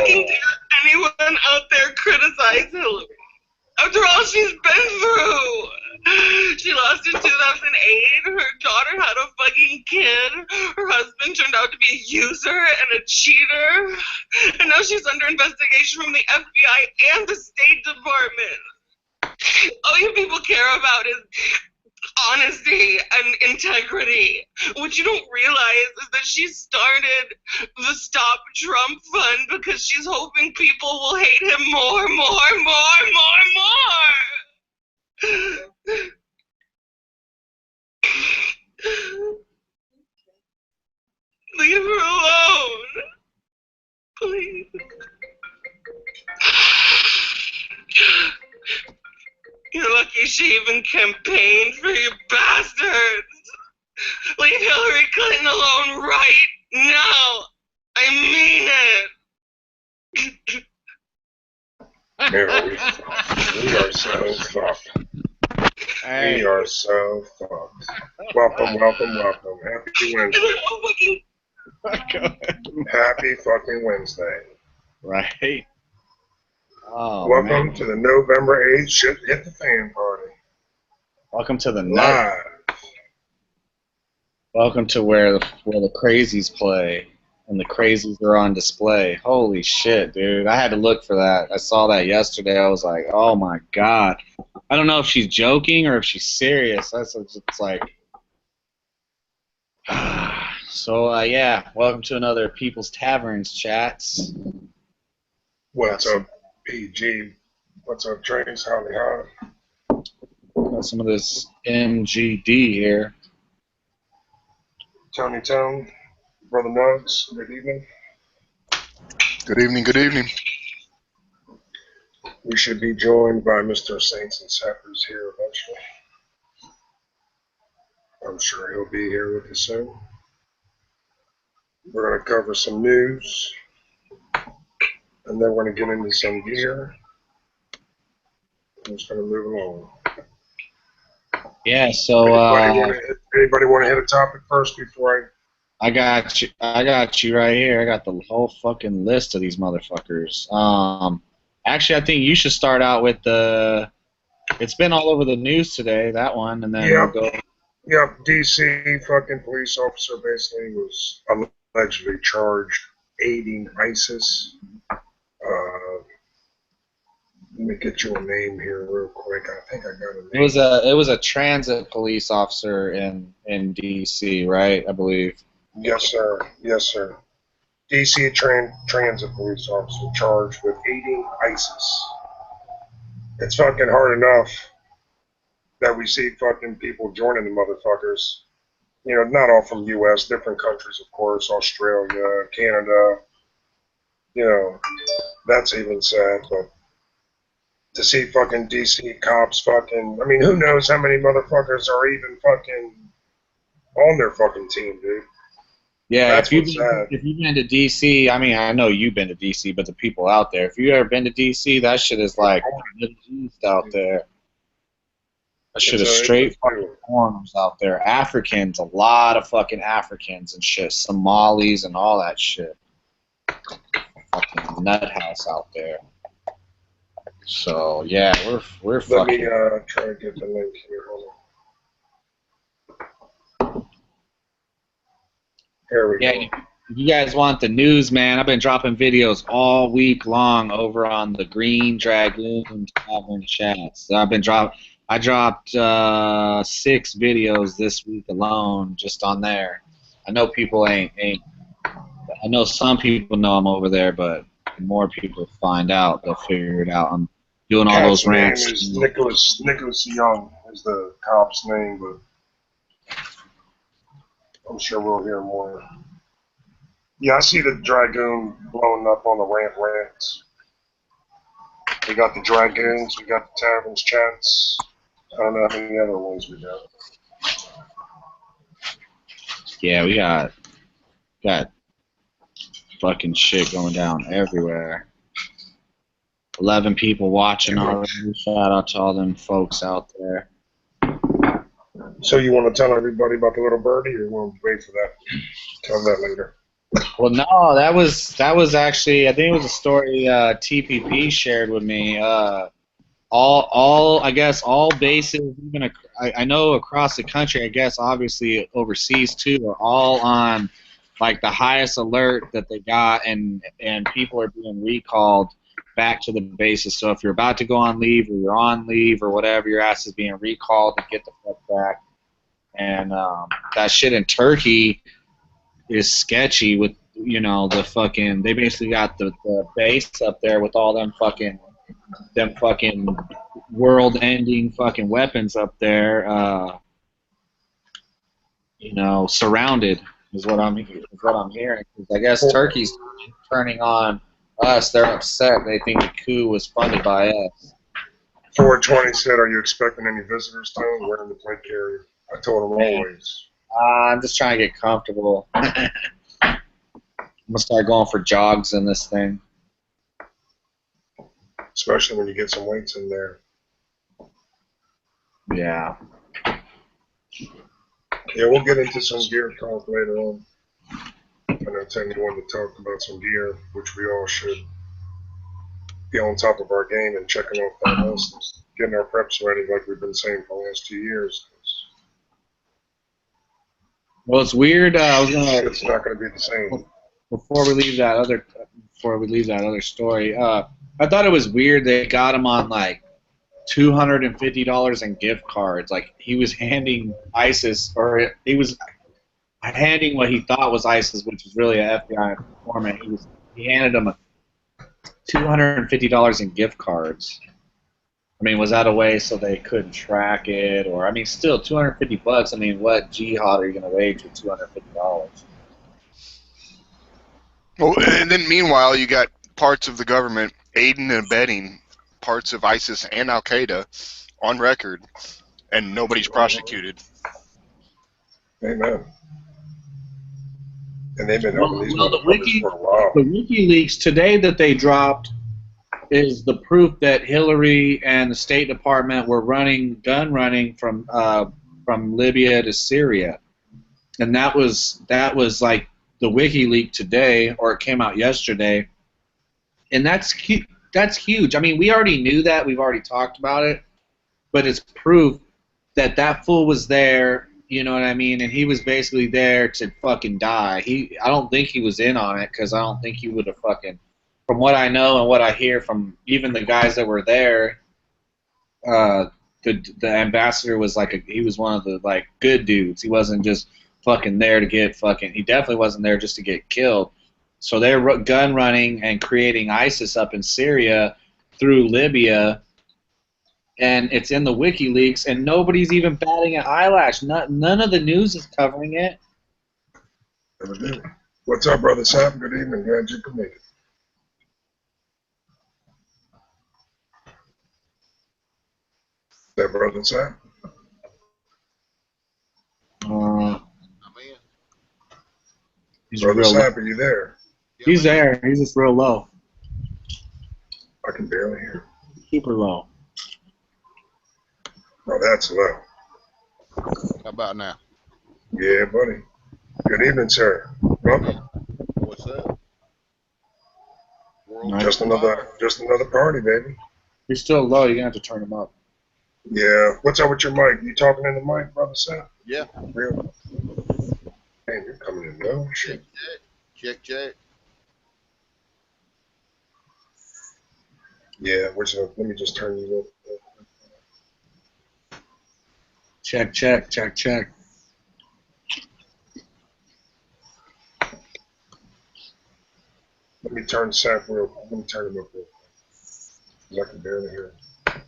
fucking dare anyone out there criticize Hillary. After all she's been through. She lost in 2008. Her daughter had a fucking kid. Her husband turned out to be a user and a cheater. And now she's under investigation from the FBI and the State Department. All you people care about is honesty and integrity. What you don't realize is that she started the Stop Trump Fund because she's hoping people will hate him more. Leave her alone. Please. You're lucky she even campaigned for you bastards. Leave Hillary Clinton alone right now. I mean it. We are so fucked. We are so fucked. Welcome. Happy Wednesday. Happy fucking Wednesday. Right. Oh, welcome to the November 8th Shit Hit the Fan party. Welcome to the live. Welcome to where the crazies play and the crazies are on display. Holy shit, dude! I had to look for that. I saw that yesterday. I was like, oh my god. I don't know if she's joking or if she's serious. That's it's like. So yeah, welcome to another People's Taverns chats. What's up, PG? What's up, Trace? Howdy. Got some of this MGD here. Tony Tone, Brother Nugs, good evening. Good evening. We should be joined by Mr. Saints and Sappers here eventually. I'm sure he'll be here with us soon. We're going to cover some news, and then we're going to get into some gear. I'm just going to move along. Yeah, so anybody want to hit a topic first before I got you right here. I got the whole fucking list of these motherfuckers. Actually, I think you should start out with the. It's been all over the news today. That one, and then we'll go. Yep, DC fucking police officer basically was allegedly charged aiding ISIS. Let me get you a name here real quick. I think I got a name. It was a transit police officer in DC, right? I believe. Yes, sir. DC transit police officer charged with aiding ISIS. It's fucking hard enough that we see fucking people joining the motherfuckers. You know, not all from U.S., different countries, of course, Australia, Canada. You know, that's even sad, but to see fucking DC cops fucking, I mean, who knows how many motherfuckers are even fucking on their fucking team, dude. Yeah, that's if you've been to DC, I mean, I know you've been to DC, but the people out there, if you've ever been to DC, that shit is like Middle East out there. That shit is straight fucking foreigners out there. Africans, a lot of fucking Africans and shit. Somalis and all that shit. Fucking nut house out there. So yeah, we're fucking. Let me try to get the link here. Hold on. Here we go. If you guys want the news, man, I've been dropping videos all week long over on the Green Dragoon Tavern chats. I dropped 6 videos this week alone just on there. I know people ain't. I know some people know I'm over there, but more people find out, they'll figure it out. I'm doing all those rants. His name is Nicholas Young is the cop's name, but I'm sure we'll hear more. Yeah, I see the Dragoon blowing up on the rants. We got the Dragoons, we got the Taverns chats. I don't know how many other ones we got. Yeah, we got fucking shit going down everywhere. 11 people watching already. Shout out to all them folks out there. So you want to tell everybody about the little birdie, or you want to wait for that? Tell them that later. Well, no, that was actually I think it was a story TPP shared with me. All I guess all bases, even I know across the country, I guess obviously overseas too, are all on like the highest alert that they got, and people are being recalled back to the bases. So if you're about to go on leave or you're on leave or whatever, your ass is being recalled to get the fuck back. And that shit in Turkey is sketchy with the fucking they basically got the base up there with all them fucking world-ending fucking weapons up there, surrounded is what I'm hearing. 'Cause I guess Turkey's turning on us. They're upset. They think the coup was funded by us. 420 said, "Are you expecting any visitors tonight? Wearing the plate carrier." I told him Man, always. I'm just trying to get comfortable. I'm gonna start going for jogs in this thing. Especially when you get some weights in there. Yeah. Yeah, we'll get into some gear talk later on. I know Tim, you wanted to talk about some gear, which we all should be on top of our game and checking off that list and getting our preps ready like we've been saying for the last 2 years. Well, it's weird. I was gonna Shit's not going to be the same. before we leave that other story. I thought it was weird they got him on like $250 in gift cards. Like he was handing ISIS, or he was handing what he thought was ISIS, which was really an FBI informant. He handed him $250 in gift cards. I mean, was that a way so they couldn't track it, or I mean, still $250? I mean, what jihad are you gonna wage with $250? Well, and then meanwhile, you got parts of the government aiding and abetting parts of ISIS and Al Qaeda on record, and nobody's prosecuted. Amen. And they've been Well, helping these the motherfuckers for a while. WikiLeaks today that they dropped is the proof that Hillary and the State Department were gun running from Libya to Syria, and that was like the WikiLeaks today, or it came out yesterday, and that's huge. I mean, we already knew that, we've already talked about it, but it's proof that that fool was there. You know what I mean? And he was basically there to fucking die. I don't think he was in on it, because I don't think he would have fucking. From what I know and what I hear from even the guys that were there, the ambassador was he was one of the like good dudes. He wasn't just fucking there to get fucking. He definitely wasn't there just to get killed. So they're gun running and creating ISIS up in Syria through Libya, and it's in the WikiLeaks, and nobody's even batting an eyelash. None of the news is covering it. What's up, Brother Sam? Good evening. Glad you could make it. That Brother Sam? He's Brother real Sam, are you there? He's there. He's just real low. I can barely hear. Super low. Oh, that's low. How about now? Yeah, buddy. Good evening, sir. Welcome. What's up? Nice. Just another party, baby. He's still low. You're gonna have to turn him up. Yeah. What's up with your mic? You talking in the mic, Brother Sam? Yeah. Real. Man, you're coming in low. Shit. Check. Yeah. Let me just turn you up. Check. Let me turn Sam real. Let me turn him up real quick. 'Cause I can barely hear him.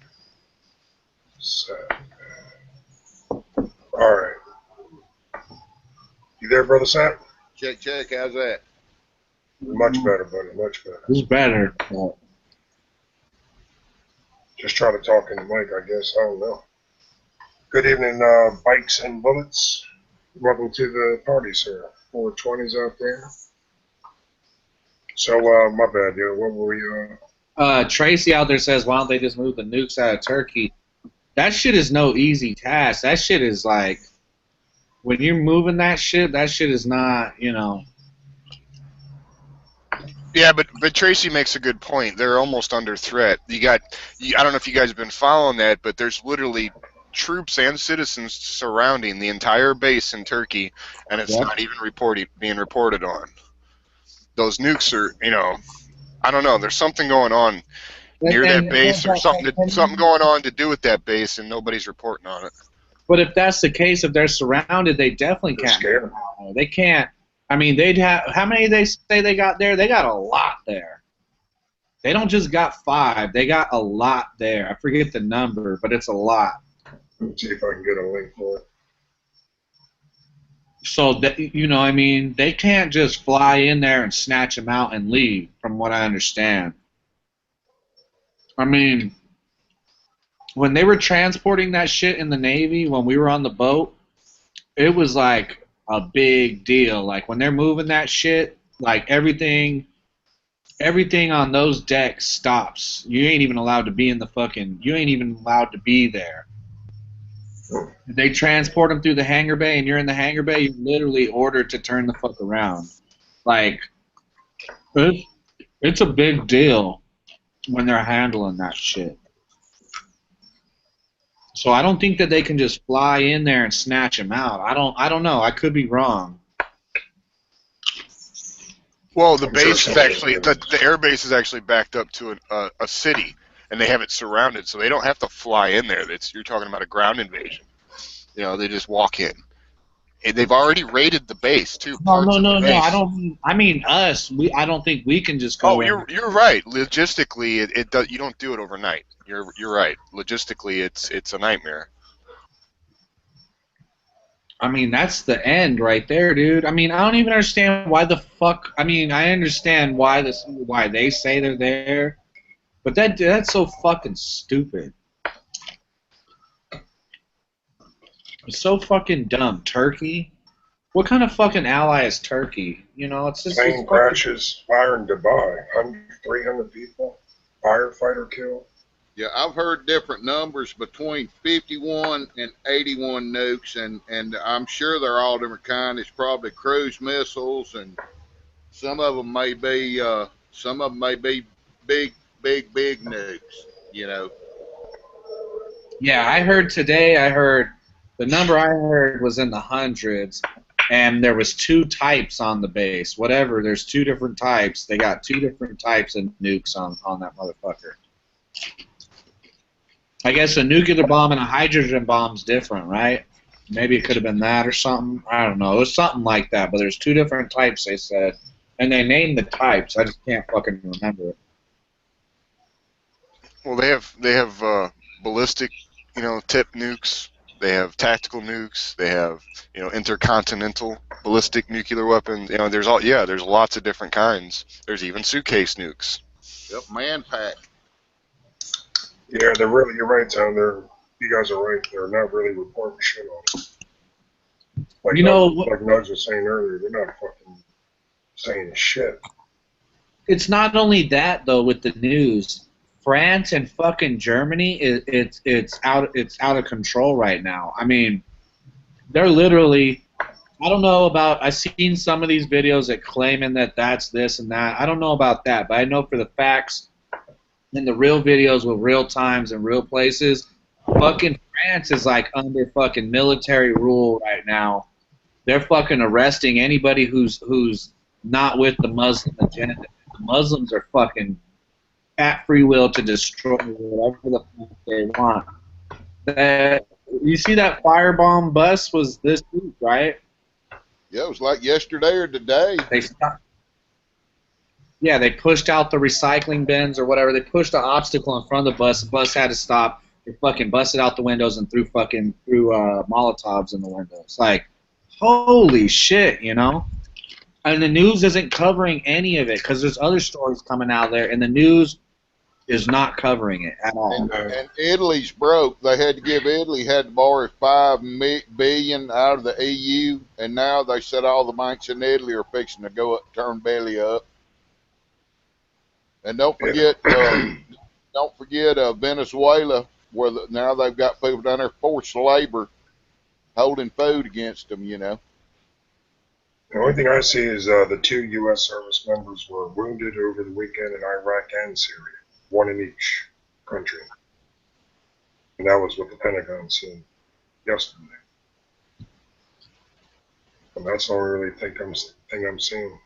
Sam. All right. You there, Brother Sam? Check. How's that? Much better, buddy. Much better. Who's better? Just try to talk in the mic, I guess. I don't know. Good evening, Bikes and Bullets. Welcome to the party, sir. 420s out there. So, my bad, dude. What were we, Tracy out there says, why don't they just move the nukes out of Turkey? That shit is no easy task. That shit is like, when you're moving that shit is not, Yeah, but Tracy makes a good point. They're almost under threat. I don't know if you guys have been following that, but there's literally troops and citizens surrounding the entire base in Turkey, and it's Yep. not even being reported on. Those nukes are, I don't know. There's something going on near that base, or something going on to do with that base, and nobody's reporting on it. But if that's the case, if they're surrounded, they definitely They're can't. scared. They can't. I mean, they'd have. How many they say they got there? They got a lot there. They don't just got 5. They got a lot there. I forget the number, but it's a lot. Let's see if I can get a link for it. So that, I mean, they can't just fly in there and snatch them out and leave. From what I understand. I mean, when they were transporting that shit in the Navy, when we were on the boat, it was like a big deal. Like when they're moving that shit, like everything on those decks stops. You ain't even allowed to be you ain't even allowed to be there. If they transport them through the hangar bay and you're in the hangar bay, you're literally ordered to turn the fuck around. Like, it's a big deal when they're handling that shit. So I don't think that they can just fly in there and snatch them out. I don't know. I could be wrong. Well, the base is actually the air base is actually backed up to a city, and they have it surrounded, so they don't have to fly in there. You're talking about a ground invasion. They just walk in. And they've already raided the base too. No. I don't. I mean us. I don't think we can just go. Oh, you're right. Logistically, it does. You don't do it overnight. You're right. Logistically, it's a nightmare. I mean, that's the end right there, dude. I mean, I don't even understand why the fuck. I mean, I understand why they say they're there, but that's so fucking stupid. It's so fucking dumb. Turkey? What kind of fucking ally is Turkey? It's just Plane crashes, fire in Dubai, 300 people, firefighter killed. Yeah, I've heard different numbers between 51 and 81 nukes, and I'm sure they're all different kind. It's probably cruise missiles, and some of them may be big nukes. Yeah, I heard today. The number I heard was in the hundreds, and there was 2 types on the base. Whatever, there's 2 different types. They got 2 different types of nukes on that motherfucker. I guess a nuclear bomb and a hydrogen bomb's different, right? Maybe it could have been that or something. I don't know. It was something like that, but there's 2 different types, they said. And they named the types. I just can't fucking remember it. Well, they have ballistic, tip nukes. They have tactical nukes. They have, intercontinental ballistic nuclear weapons. There's lots of different kinds. There's even suitcase nukes. Yep, man pack. Yeah, you're right, Tom. You guys are right. They're not really reporting shit on it. Like Nudge was saying earlier, they're not fucking saying shit. It's not only that though. With the news, France and fucking Germany, it's out of control right now. I mean, they're literally. I don't know about. I've seen some of these videos that claiming that that's this and that. I don't know about that, but I know for the facts. In the real videos with real times and real places, fucking France is like under fucking military rule right now. They're fucking arresting anybody who's not with the Muslim agenda. The Muslims are fucking at free will to destroy whatever the fuck they want. You see that firebomb bus was this week, right? Yeah, it was like yesterday or today. They stopped. Yeah, they pushed out the recycling bins or whatever. They pushed the obstacle in front of the bus. The bus had to stop. They fucking busted out the windows and threw Molotovs in the windows. Like, holy shit, And the news isn't covering any of it because there's other stories coming out there, and the news is not covering it at all. And Italy's broke. They had to borrow $5 billion out of the EU, and now they said all the banks in Italy are fixing to turn belly up. And don't forget Venezuela, where now they've got people down there forced labor, holding food against them. The only thing I see is the 2 U.S. service members were wounded over the weekend in Iraq and Syria, one in each country. And that was what the Pentagon said yesterday. And that's all I really think I'm seeing.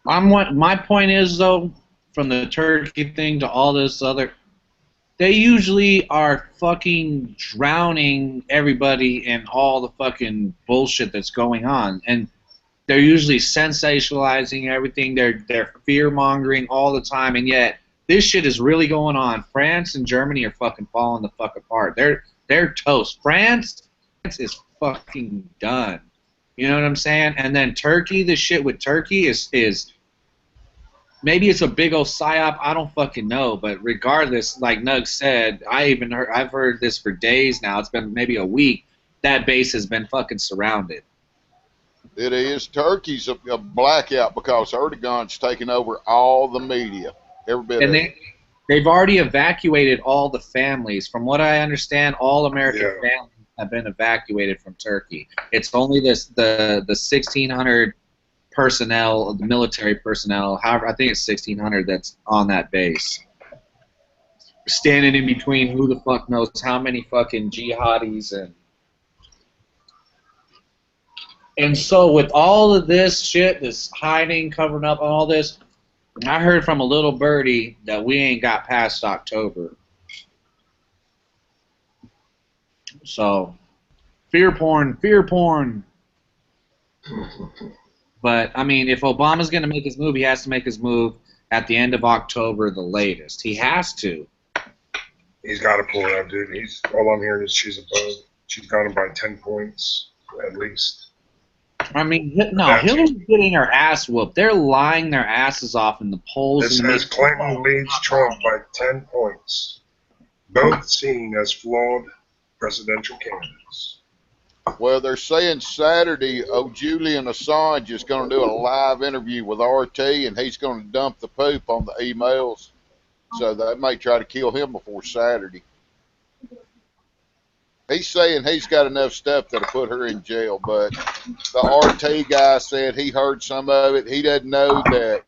My point is though, from the Turkey thing to all this other, they usually are fucking drowning everybody in all the fucking bullshit that's going on, and they're usually sensationalizing everything. They're fear mongering all the time, and yet this shit is really going on. France and Germany are fucking falling the fuck apart. They're toast. France is fucking done. You know what I'm saying? And then Turkey, the shit with Turkey is maybe it's a big old psyop. I don't fucking know. But regardless, like Nug said, I've heard this for days now. It's been maybe a week. That base has been fucking surrounded. It is. Turkey's a blackout because Erdogan's taken over all the media. Every bit And of it. they've already evacuated all the families. From what I understand, all American families have been evacuated from Turkey. It's only the 1,600 personnel, the military personnel, however, I think it's 1,600 that's on that base. Standing in between who the fuck knows how many fucking jihadis and so with all of this shit, this hiding, covering up, all this, I heard from a little birdie that we ain't got past October. So, fear porn. But, I mean, if Obama's going to make his move, he has to make his move at the end of October, the latest. He has to. He's got to pull it out, dude. All I'm hearing is she's above. She's got him by 10 points, at least. I mean, no, Hillary's getting her ass whooped. They're lying their asses off in the polls. It says Clinton leads Trump by 10 points. Both seen as flawed presidential candidates. Well, they're saying Saturday, Julian Assange is going to do a live interview with RT, and he's going to dump the poop on the emails. So they may try to kill him before Saturday. He's saying he's got enough stuff that'll put her in jail, but the RT guy said he heard some of it. He doesn't know that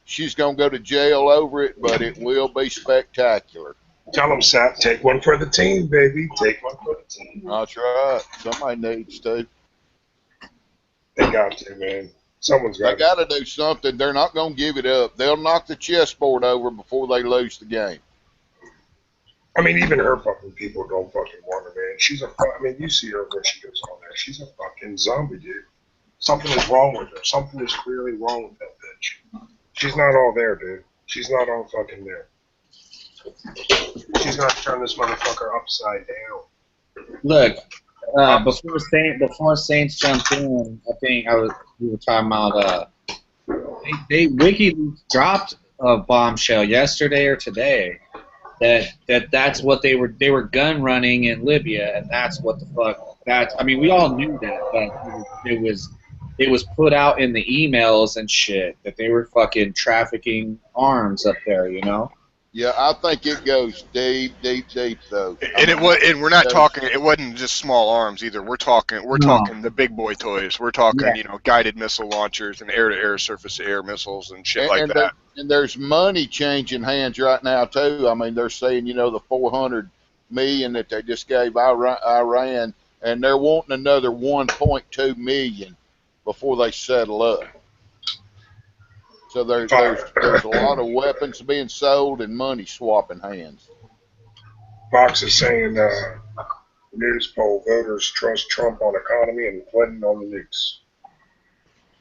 she's going to go to jail over it, but it will be spectacular. Tell him, Sap, take one for the team, baby. Take one for the team. That's right. Somebody needs to. They got to, man. Someone's got to. They got to do something. They're not going to give it up. They'll knock the chessboard over before they lose the game. I mean, even her fucking people don't fucking want her, man. I mean, you see her when she goes on there. She's a fucking zombie, dude. Something is wrong with her. Something is clearly wrong with that bitch. She's not all there, dude. She's not all fucking there. She's gonna turn this motherfucker upside down. Look, before Saints jumped in, I think we were talking about WikiLeaks dropped a bombshell yesterday or today that's what they were gun running in Libya, and that's what the fuck I mean, we all knew that, but it was put out in the emails and shit that they were fucking trafficking arms up there, you know. Yeah, I think it goes deep, though. And we're not talking. It wasn't just small arms either. We're talking the big boy toys. We're talking, guided missile launchers and air-to-air, surface-to-air missils and shit like that. And there's money changing hands right now too. I mean, they're saying, the $400 million that they just gave Iran, and they're wanting another $1.2 million before they settle up. So there's a lot of weapons being sold and money swapping hands. Fox is saying news poll voters trust Trump on economy and Clinton on the nukes.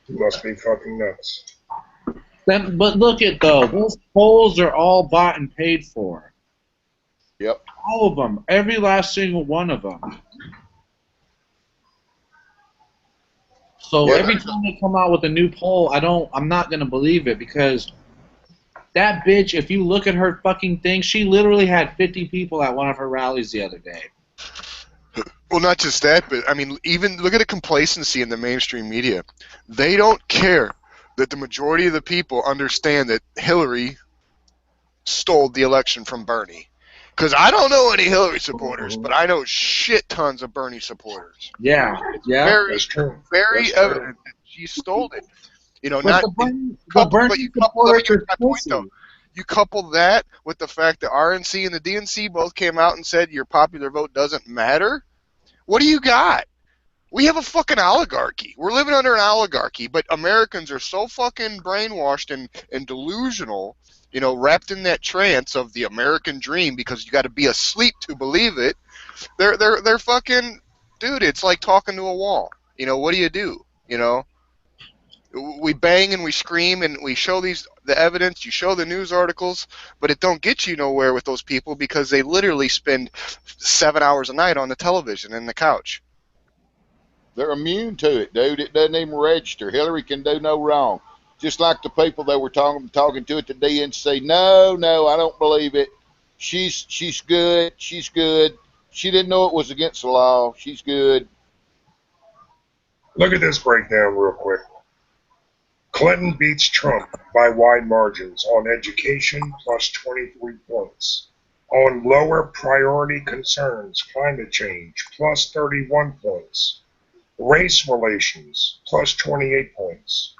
He must be fucking nuts. But look at those polls are all bought and paid for. Yep. All of them, every last single one of them. So every time they come out with a new poll, I'm not gonna believe it, because that bitch, if you look at her fucking thing, she literally had 50 people at one of her rallies the other day. Well, not just that, but I mean, even look at the complacency in the mainstream media. They don't care that the majority of the people understand that Hillary stole the election from Bernie. Because I don't know any Hillary supporters, but I know shit tons of Bernie supporters. Yeah, yeah. Very, That's true. very That's true. evident that she stole it. You know, But not the couple, Bernie but you couple. Let me supporters get are my point though. pussy. You couple that with the fact that RNC and the DNC both came out and said your popular vote doesn't matter. What do you got? We have a fucking oligarchy. We're living under an oligarchy, but Americans are so fucking brainwashed and delusional, you know, wrapped in that trance of the American dream because you got to be asleep to believe it. They're fucking, dude. It's like talking to a wall. You know, what do you do? You know, we bang and we scream and we show the evidence. You show the news articles, but it don't get you nowhere with those people because they literally spend 7 hours a night on the television and the couch. They're immune to it, dude. It doesn't even register. Hillary can do no wrong. Just like the people that were talking to at the DNC. No, I don't believe it. She's good. She's good. She didn't know it was against the law. She's good. Look at this breakdown real quick. Clinton beats Trump by wide margins on education plus 23 points. On lower priority concerns, climate change plus 31 points. Race relations plus 28 points.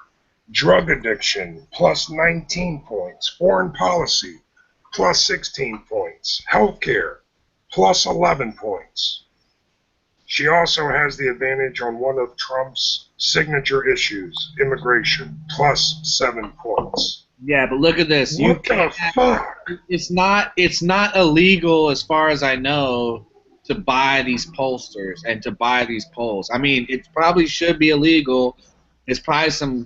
Drug addiction plus 19 points. Foreign policy plus 16 points. Healthcare plus 11 points. She also has the advantage on one of Trump's signature issues, immigration, plus 7 points. Yeah, but look at this. What the fuck? It's not illegal, as far as I know, to buy these pollsters and to buy these polls. I mean, it probably should be illegal. It's probably some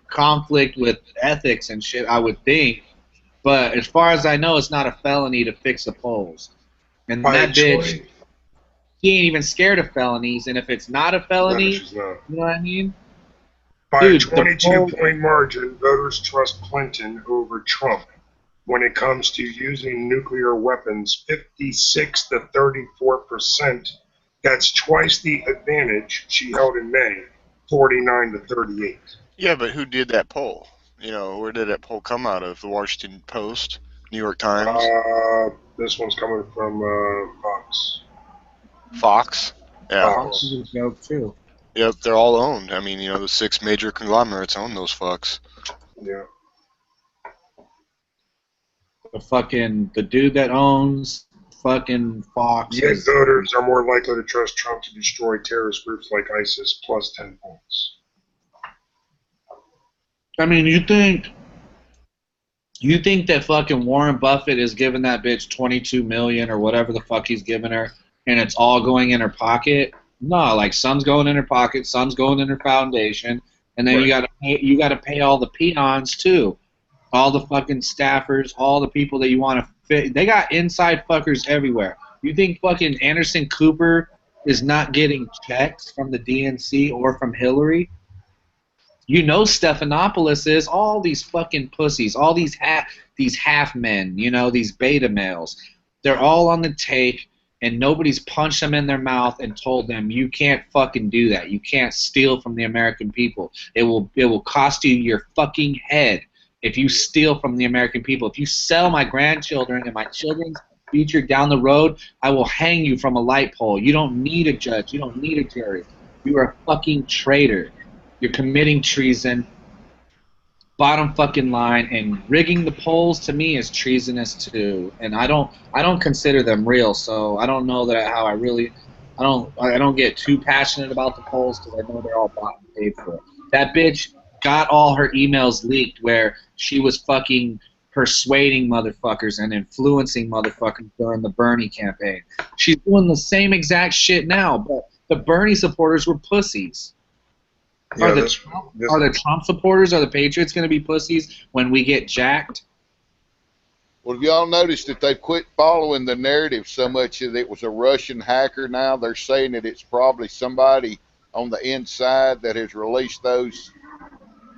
conflict with ethics and shit, I would think. But as far as I know, it's not a felony to fix the polls. And By that bitch, choice. she ain't even scared of felonies. And if it's not a felony, No, she's not. you know what I mean? By Dude, a 22-point margin, voters trust Clinton over Trump. When it comes to using nuclear weapons, 56 to 34%. That's twice the advantage she held in May, 49 to 38. Yeah, but who did that poll? You know, where did that poll come out of? The Washington Post, New York Times, This one's coming from Fox. Fox. Yeah. Fox. This is a joke, too. Yep, they're all owned. I mean, you know, the 6 major conglomerates own those fucks. Yeah. The dude that owns fucking Fox. Yet voters are more likely to trust Trump to destroy terrorist groups like ISIS, plus 10 points. I mean, you think that fucking Warren Buffett is giving that bitch $22 million or whatever the fuck he's giving her, and it's all going in her pocket? No, like some's going in her pocket, some's going in her foundation, and then Right. you gotta pay all the peons too, all the fucking staffers, all the people that you want to fit. They got inside fuckers everywhere. You think fucking Anderson Cooper is not getting checks from the DNC or from Hillary? You know Stephanopoulos is. All these fucking pussies, all these half men, you know, these beta males. They're all on the take, and nobody's punched them in their mouth and told them, you can't fucking do that. You can't steal from the American people. It will cost you your fucking head if you steal from the American people. If you sell my grandchildren and my children's future down the road, I will hang you from a light pole. You don't need a judge. You don't need a jury. You are a fucking traitor. You're committing treason. Bottom fucking line, and rigging the polls to me is treasonous too. And I don't consider them real, so I don't know that how I don't get too passionate about the polls because I know they're all bought and paid for. That bitch got all her emails leaked where she was fucking persuading motherfuckers and influencing motherfuckers during the Bernie campaign. She's doing the same exact shit now, but the Bernie supporters were pussies. Yeah, Are the Trump supporters, are the Patriots going to be pussies when we get jacked? Well, have y'all noticed that they've quit following the narrative so much that it was a Russian hacker? Now they're saying that it's probably somebody on the inside that has released those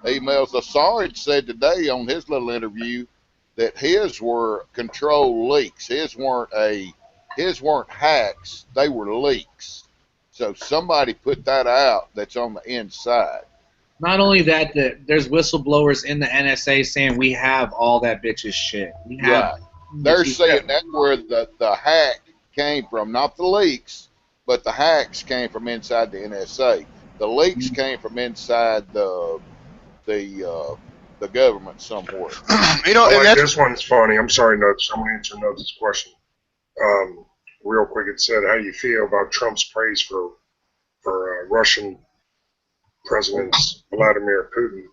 emails. Assange said today on his little interview that his were controlled leaks. His weren't hacks. They were leaks. So somebody put that out that's on the inside. Not only that, there's whistleblowers in the NSA saying we have all that bitch's shit. We have they're saying that's where the hack came from, not the leaks, but the hacks came from inside the NSA. The leaks came from inside the government somewhere. You know, I and like that's this one's funny. I'm sorry, Nuts. I'm gonna answer Nuts' question. Real quick, it said, "How do you feel about Trump's praise for Russian President Vladimir Putin?"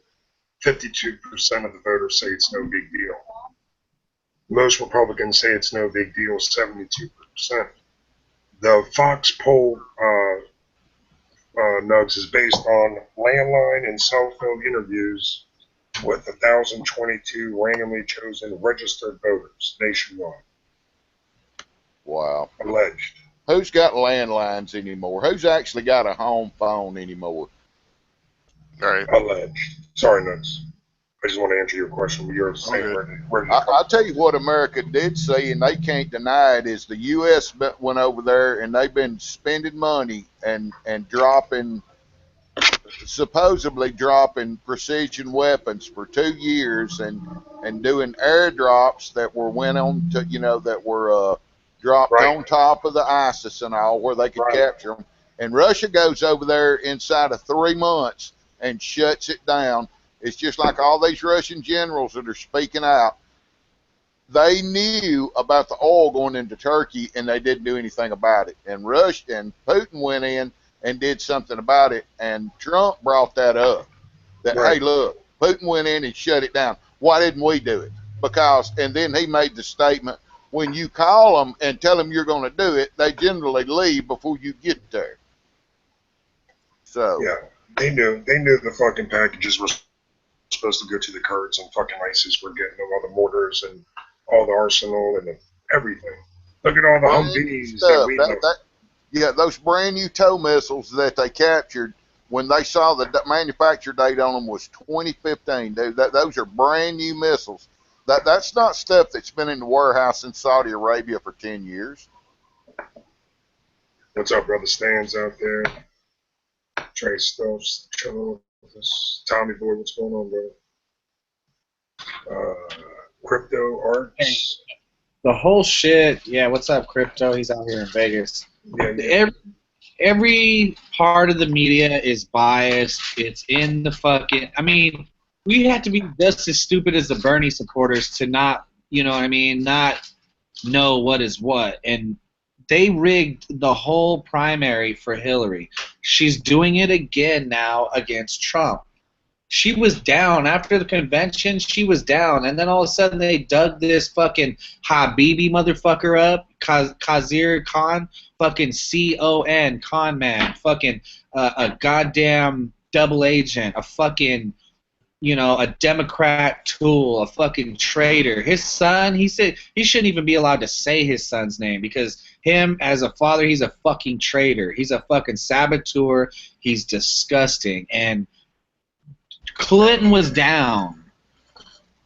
52% of the voters say it's no big deal. Most Republicans say it's no big deal. 72%. The Fox poll, Nugs, is based on landline and cell phone interviews with 1,022 randomly chosen registered voters nationwide. Wow. Alleged. Who's got landlines anymore? Who's actually got a home phone anymore? right. Alleged. Sorry, Nuts. I just want to answer your question. You're saying where did it come I'll tell you what America did say, and they can't deny it, is the U.S. went over there and they've been spending money and dropping, supposedly dropping precision weapons for 2 years and doing airdrops that went on to, that were dropped Right. on top of the ISIS and all where they could Right. capture them. And Russia goes over there inside of 3 months and shuts it down. It's just like all these Russian generals that are speaking out. They knew about the oil going into Turkey, and they didn't do anything about it. And Russia and Putin went in and did something about it, and Trump brought that up. That, Right. hey, look, Putin went in and shut it down. Why didn't we do it? Because, and then he made the statement, when you call them and tell them you're going to do it, they generally leave before you get there. So Yeah, they knew the fucking packages were supposed to go to the Kurds, and fucking ISIS were getting all the mortars and all the arsenal and everything. Look at all the Humvees that we know. Yeah, those brand new tow missiles that they captured, when they saw the manufacture date on them was 2015. Those are brand new missiles. That's not stuff that's been in the warehouse in Saudi Arabia for 10 years. What's up, brother Stans out there? Trey Stokes, chilling with us. Tommy boy, what's going on, bro? Crypto Arts. The whole shit. Yeah, what's up, Crypto? He's out here in Vegas. Yeah. Every part of the media is biased. It's in the fucking. I mean, we have to be just as stupid as the Bernie supporters to not, you know what I mean, not know what is what. And they rigged the whole primary for Hillary. She's doing it again now against Trump. She was down after the convention. She was down, and then all of a sudden they dug this fucking Habibi motherfucker up, Kazir Khan, fucking con man, fucking a goddamn double agent, a fucking, a Democrat tool, a fucking traitor. His son, he said he shouldn't even be allowed to say his son's name because him as a father, he's a fucking traitor. He's a fucking saboteur. He's disgusting. And Clinton was down,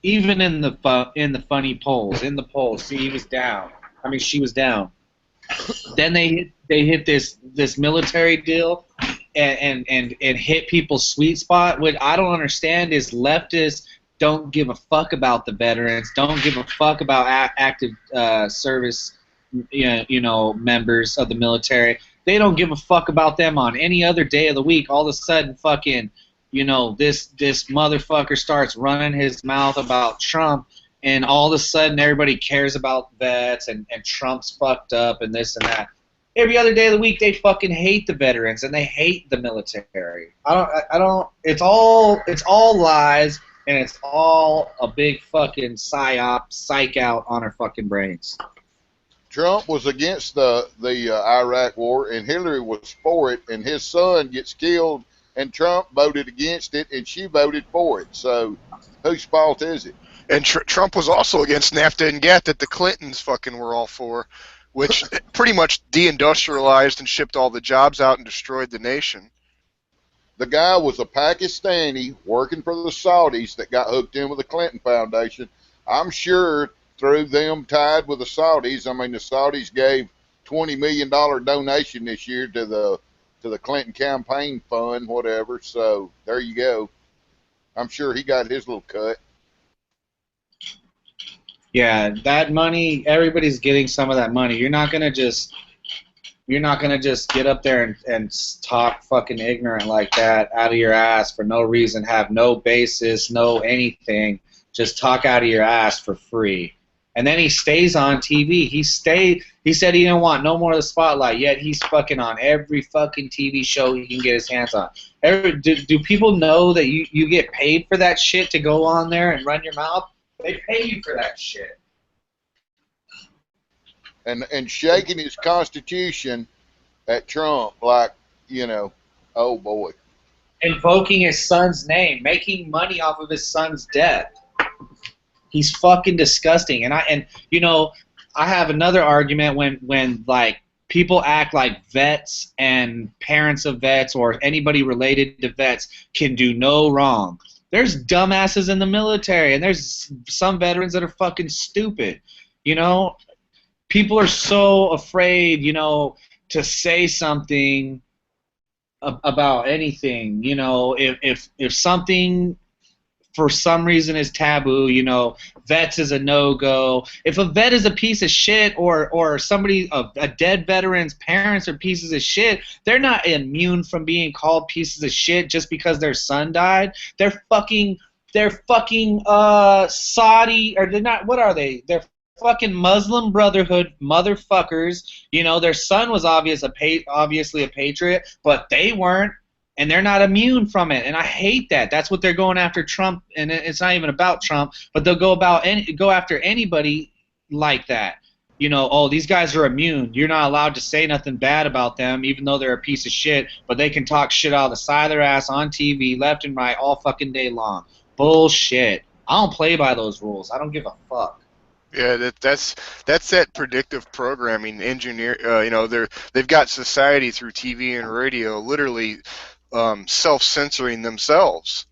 even in the funny polls. In the polls, he was down. I mean, she was down. Then they hit this military deal, and hit people's sweet spot. What I don't understand is leftists don't give a fuck about the veterans, don't give a fuck about active service, members of the military. They don't give a fuck about them on any other day of the week. All of a sudden, fucking, this motherfucker starts running his mouth about Trump, and all of a sudden everybody cares about vets and Trump's fucked up and this and that. Every other day of the week they fucking hate the veterans and they hate the military. I don't. It's all lies, and it's all a big fucking psych out on our fucking brains. Trump was against the Iraq war, and Hillary was for it, and his son gets killed, and Trump voted against it, and she voted for it. So whose fault is it? And Trump was also against NAFTA and GATT that the Clintons fucking were all for, which pretty much deindustrialized and shipped all the jobs out and destroyed the nation. The guy was a Pakistani working for the Saudis that got hooked in with the Clinton Foundation. I'm sure through them tied with the Saudis. I mean, the Saudis gave $20 million donation this year to the Clinton campaign fund, whatever. So there you go. I'm sure he got his little cut. Yeah, that money, everybody's getting some of that money. You're not gonna just get up there and talk fucking ignorant like that out of your ass for no reason, have no basis, no anything. Just talk out of your ass for free. And then he stays on TV. He said he didn't want no more of the spotlight, yet he's fucking on every fucking TV show he can get his hands on. Do people know that you get paid for that shit to go on there and run your mouth? They pay you for that shit. And shaking his constitution at Trump like, oh boy. Invoking his son's name, making money off of his son's death. He's fucking disgusting. And I have another argument when like people act like vets and parents of vets or anybody related to vets can do no wrong. There's dumbasses in the military, and there's some veterans that are fucking stupid. People are so afraid, to say something about anything. If something for some reason is taboo, vets is a no-go. If a vet is a piece of shit or somebody, a dead veteran's parents are pieces of shit, they're not immune from being called pieces of shit just because their son died. They're fucking Saudi, or they're not, what are they? They're fucking Muslim Brotherhood motherfuckers. Their son was obviously a patriot, but they weren't. And they're not immune from it, and I hate that. That's what they're going after Trump, and it's not even about Trump, but they'll go after anybody like that. Oh, these guys are immune. You're not allowed to say nothing bad about them, even though they're a piece of shit, but they can talk shit out of the side of their ass on TV, left and right, all fucking day long. Bullshit. I don't play by those rules. I don't give a fuck. Yeah, that's that predictive programming engineer. They've got society through TV and radio literally self-censoring themselves.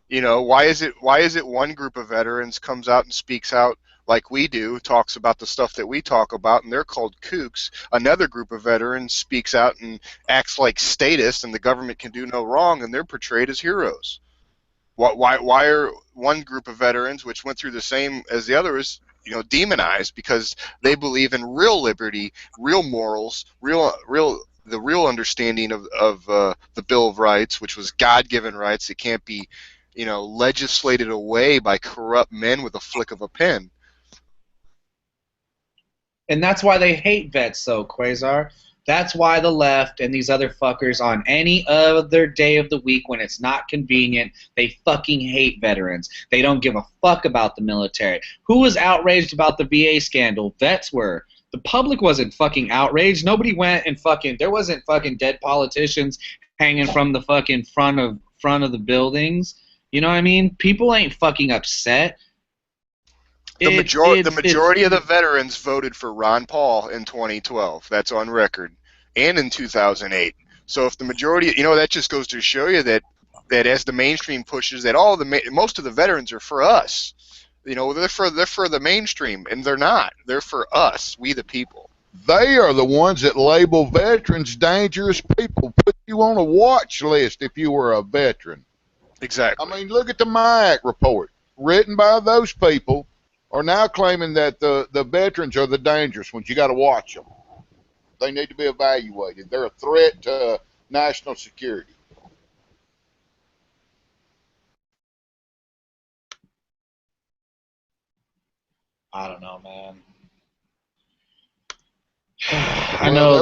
Why is it one group of veterans comes out and speaks out like we do, talks about the stuff that we talk about, and they're called kooks. Another group of veterans speaks out and acts like statists, and the government can do no wrong, and they're portrayed as heroes. Why are one group of veterans, which went through the same as the others, demonized because they believe in real liberty, real morals, the real understanding of the Bill of Rights, which was God-given rights that can't be, legislated away by corrupt men with a flick of a pen. And that's why they hate vets, so Quasar. That's why the left and these other fuckers on any other day of the week when it's not convenient, they fucking hate veterans. They don't give a fuck about the military. Who was outraged about the VA scandal? Vets were. The public wasn't fucking outraged. Nobody went and there wasn't fucking dead politicians hanging from the fucking front of the buildings. You know what I mean? People ain't fucking upset. The majority of the veterans voted for Ron Paul in 2012. That's on record, and in 2008. So if the majority, that just goes to show you that as the mainstream pushes that most of the veterans are for us. They're for the mainstream, and they're not. They're for us, we the people. They are the ones that label veterans dangerous people, put you on a watch list if you were a veteran. Exactly. I mean, look at the MIAC report, written by those people, are now claiming that the veterans are the dangerous ones. You got to watch them. They need to be evaluated. They're a threat to national security. I don't know, man. I know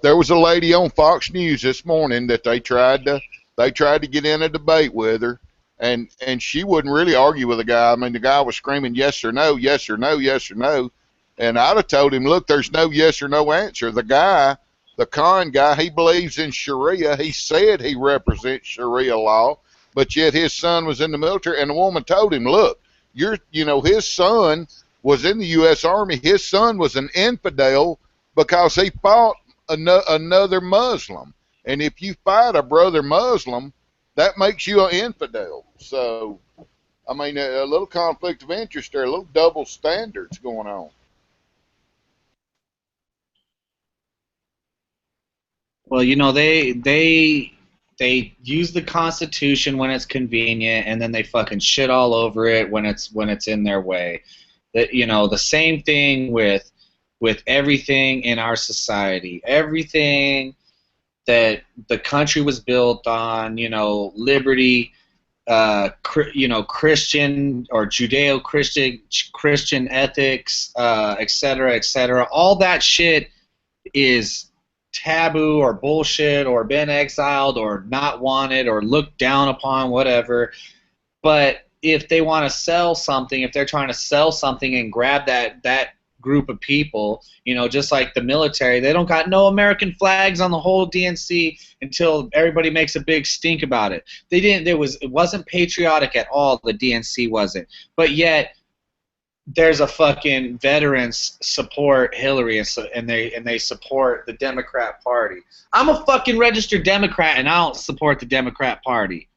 there was a lady on Fox News this morning that they tried to get in a debate with her, and she wouldn't really argue with the guy. I mean, the guy was screaming yes or no, yes or no, yes or no, and I'd have told him, look, there's no yes or no answer. The guy, the Khan guy, he believes in Sharia. He said he represents Sharia law, but yet his son was in the military, and the woman told him, look, his son was in the U.S. Army. His son was an infidel because he fought another Muslim. And if you fight a brother Muslim, that makes you an infidel. So, I mean, a little conflict of interest there, a little double standards going on. Well, they use the Constitution when it's convenient, and then they fucking shit all over it when it's in their way. That, you know, the same thing with everything in our society, everything that the country was built on, you know, liberty, you know, Christian or Judeo-Christian ethics, et cetera, et cetera. All that shit is taboo or bullshit or been exiled or not wanted or looked down upon, whatever. But if they want to sell something, if they're trying to sell something and grab that group of people, you know, just like the military, they don't got no American flags on the whole DNC until everybody makes a big stink about it. They didn't. It wasn't patriotic at all. The DNC wasn't. But yet there's a fucking veterans support Hillary and they support the Democrat Party. I'm a fucking registered Democrat and I don't support the Democrat Party.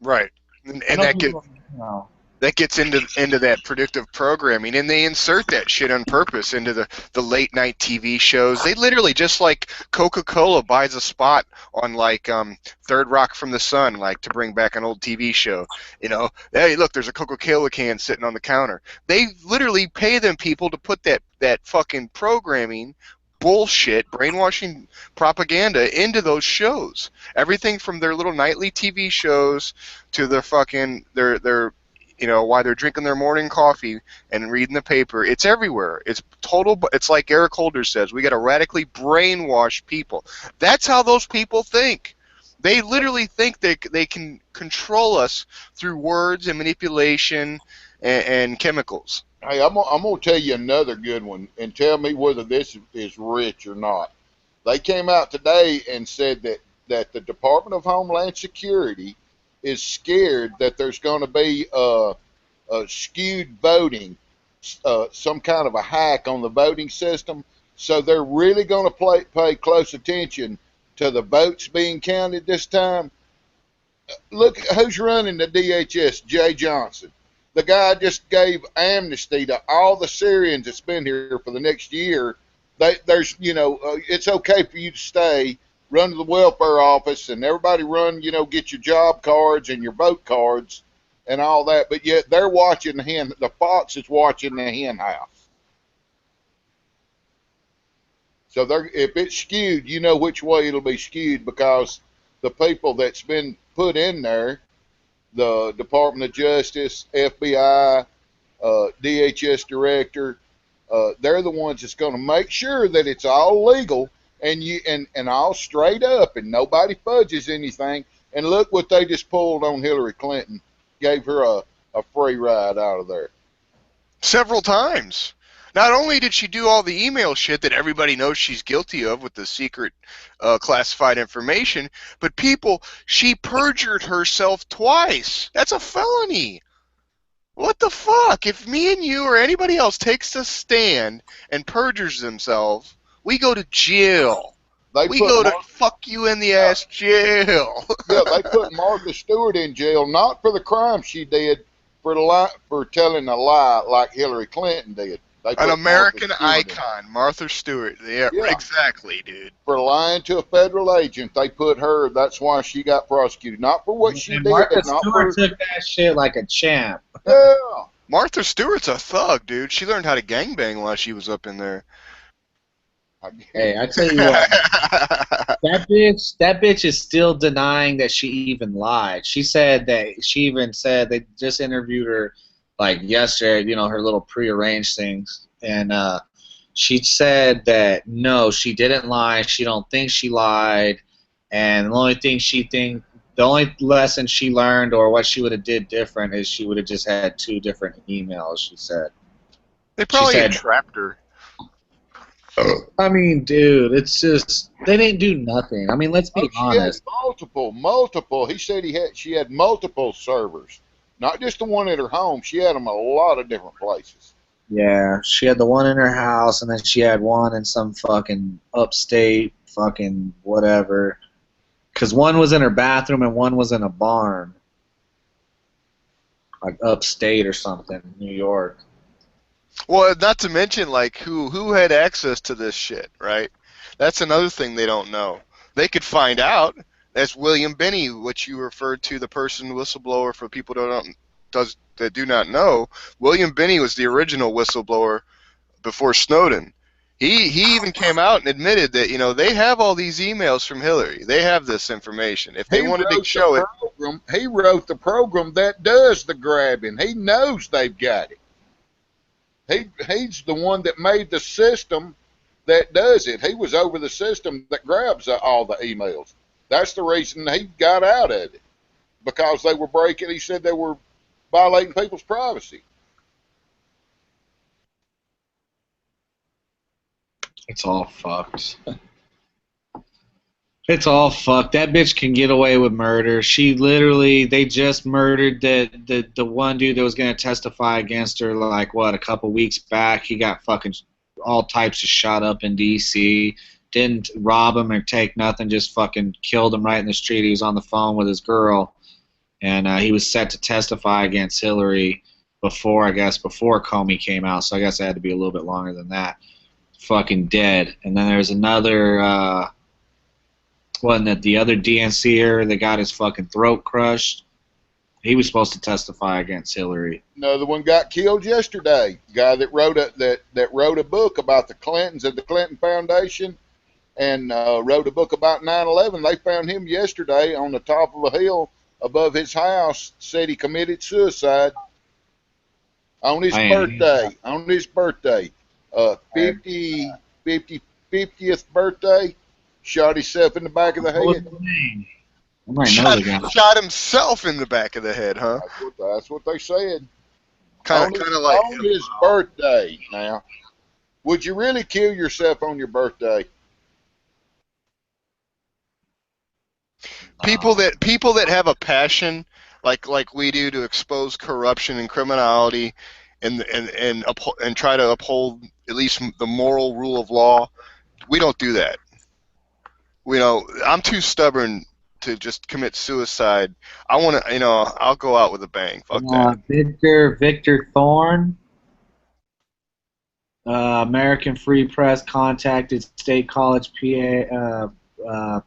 Right, and that gets into that predictive programming, and they insert that shit on purpose into the late night TV shows. They literally, just like Coca-Cola buys a spot on like Third Rock from the Sun, like to bring back an old TV show. You know, hey, look, there's a Coca-Cola can sitting on the counter. They literally pay them people to put that fucking programming, bullshit, brainwashing propaganda into those shows. Everything from their little nightly TV shows to their fucking their you know, while they're drinking their morning coffee and reading the paper. It's everywhere. It's total. It's like Eric Holder says, we got to radically brainwash people. That's how those people think. They literally think they can control us through words and manipulation and chemicals. Hey, I'm gonna tell you another good one, and tell me whether this is rich or not. They came out today and said that the Department of Homeland Security is scared that there's going to be a skewed voting, some kind of a hack on the voting system. So they're really going to pay close attention to the votes being counted this time. Look who's running the DHS, Jay Johnson. The guy just gave amnesty to all the Syrians that's been here for the next year. There's, you know, it's okay for you to stay, run to the welfare office, and everybody run, you know, get your job cards and your vote cards and all that. But yet they're watching the fox is watching the hen house. So if it's skewed, you know which way it'll be skewed, because the people that's been put in there, the Department of Justice, FBI, DHS director, they're the ones that's going to make sure that it's all legal and all straight up, and nobody fudges anything. And look what they just pulled on Hillary Clinton, gave her a free ride out of there. Several times. Not only did she do all the email shit that everybody knows she's guilty of with the secret classified information, but she perjured herself twice. That's a felony. What the fuck? If me and you or anybody else takes a stand and perjures themselves, we go to jail. We go to fuck you in the ass jail. Yeah, they put Martha Stewart in jail, not for the crime she did, for telling a lie like Hillary Clinton did. An American icon, Martha Stewart. Yeah, exactly, dude. For lying to a federal agent, they put her. That's why she got prosecuted, not for what she did. Martha Stewart took that shit like a champ. Yeah. Martha Stewart's a thug, dude. She learned how to gangbang while she was up in there. Hey, I tell you what, that bitch is still denying that she even lied. She even said they just interviewed her like yesterday, you know, her little prearranged things, and she said that no, she didn't lie. She don't think she lied, and the only lesson she learned, or what she would have did different, is she would have just had 2 different emails. She said they probably entrapped her. I mean, dude, it's just they didn't do nothing. I mean, let's be honest. She had multiple. He said she had multiple servers. Not just the one at her home. She had them a lot of different places. Yeah, she had the one in her house, and then she had one in some fucking upstate fucking whatever. Because one was in her bathroom and one was in a barn. Like upstate or something, New York. Well, not to mention, like, who had access to this shit, right? That's another thing they don't know. They could find out. That's William Binney, which you referred to, the person whistleblower, for people who don't that do not know, William Binney was the original whistleblower before Snowden. He even came out and admitted that, you know, they have all these emails from Hillary. They have this information. If they wanted to show it, he wrote the program that does the grabbing. He knows they've got it. He's the one that made the system that does it. He was over the system that grabs all the emails. That's the reason he got out of it, because they were breaking. He said they were violating people's privacy. It's all fucked. It's all fucked. That bitch can get away with murder. She literally, they just murdered the one dude that was going to testify against her, like, what, a couple weeks back. He got fucking all types of shot up in D.C. Didn't rob him or take nothing, just fucking killed him right in the street. He was on the phone with his girl, and he was set to testify against Hillary before Comey came out, so I guess it had to be a little bit longer than that. Fucking dead. And then there's another, wasn't it the other DNCer that got his fucking throat crushed? He was supposed to testify against Hillary. Another one got killed yesterday. Guy that wrote a book about the Clintons and the Clinton Foundation, and wrote a book about 9/11. They found him yesterday on the top of a hill above his house. Said he committed suicide on his birthday. On his birthday. 50th birthday, shot himself in the back of the head. Shot himself in the back of the head, huh? That's what they said. Kind of like on his birthday. Now, would you really kill yourself on your birthday? People that have a passion like we do to expose corruption and criminality, and try to uphold at least the moral rule of law, we don't do that. You know, I'm too stubborn to just commit suicide. I want to, you know, I'll go out with a bang. Fuck that. Victor Thorne, American Free Press contacted State College,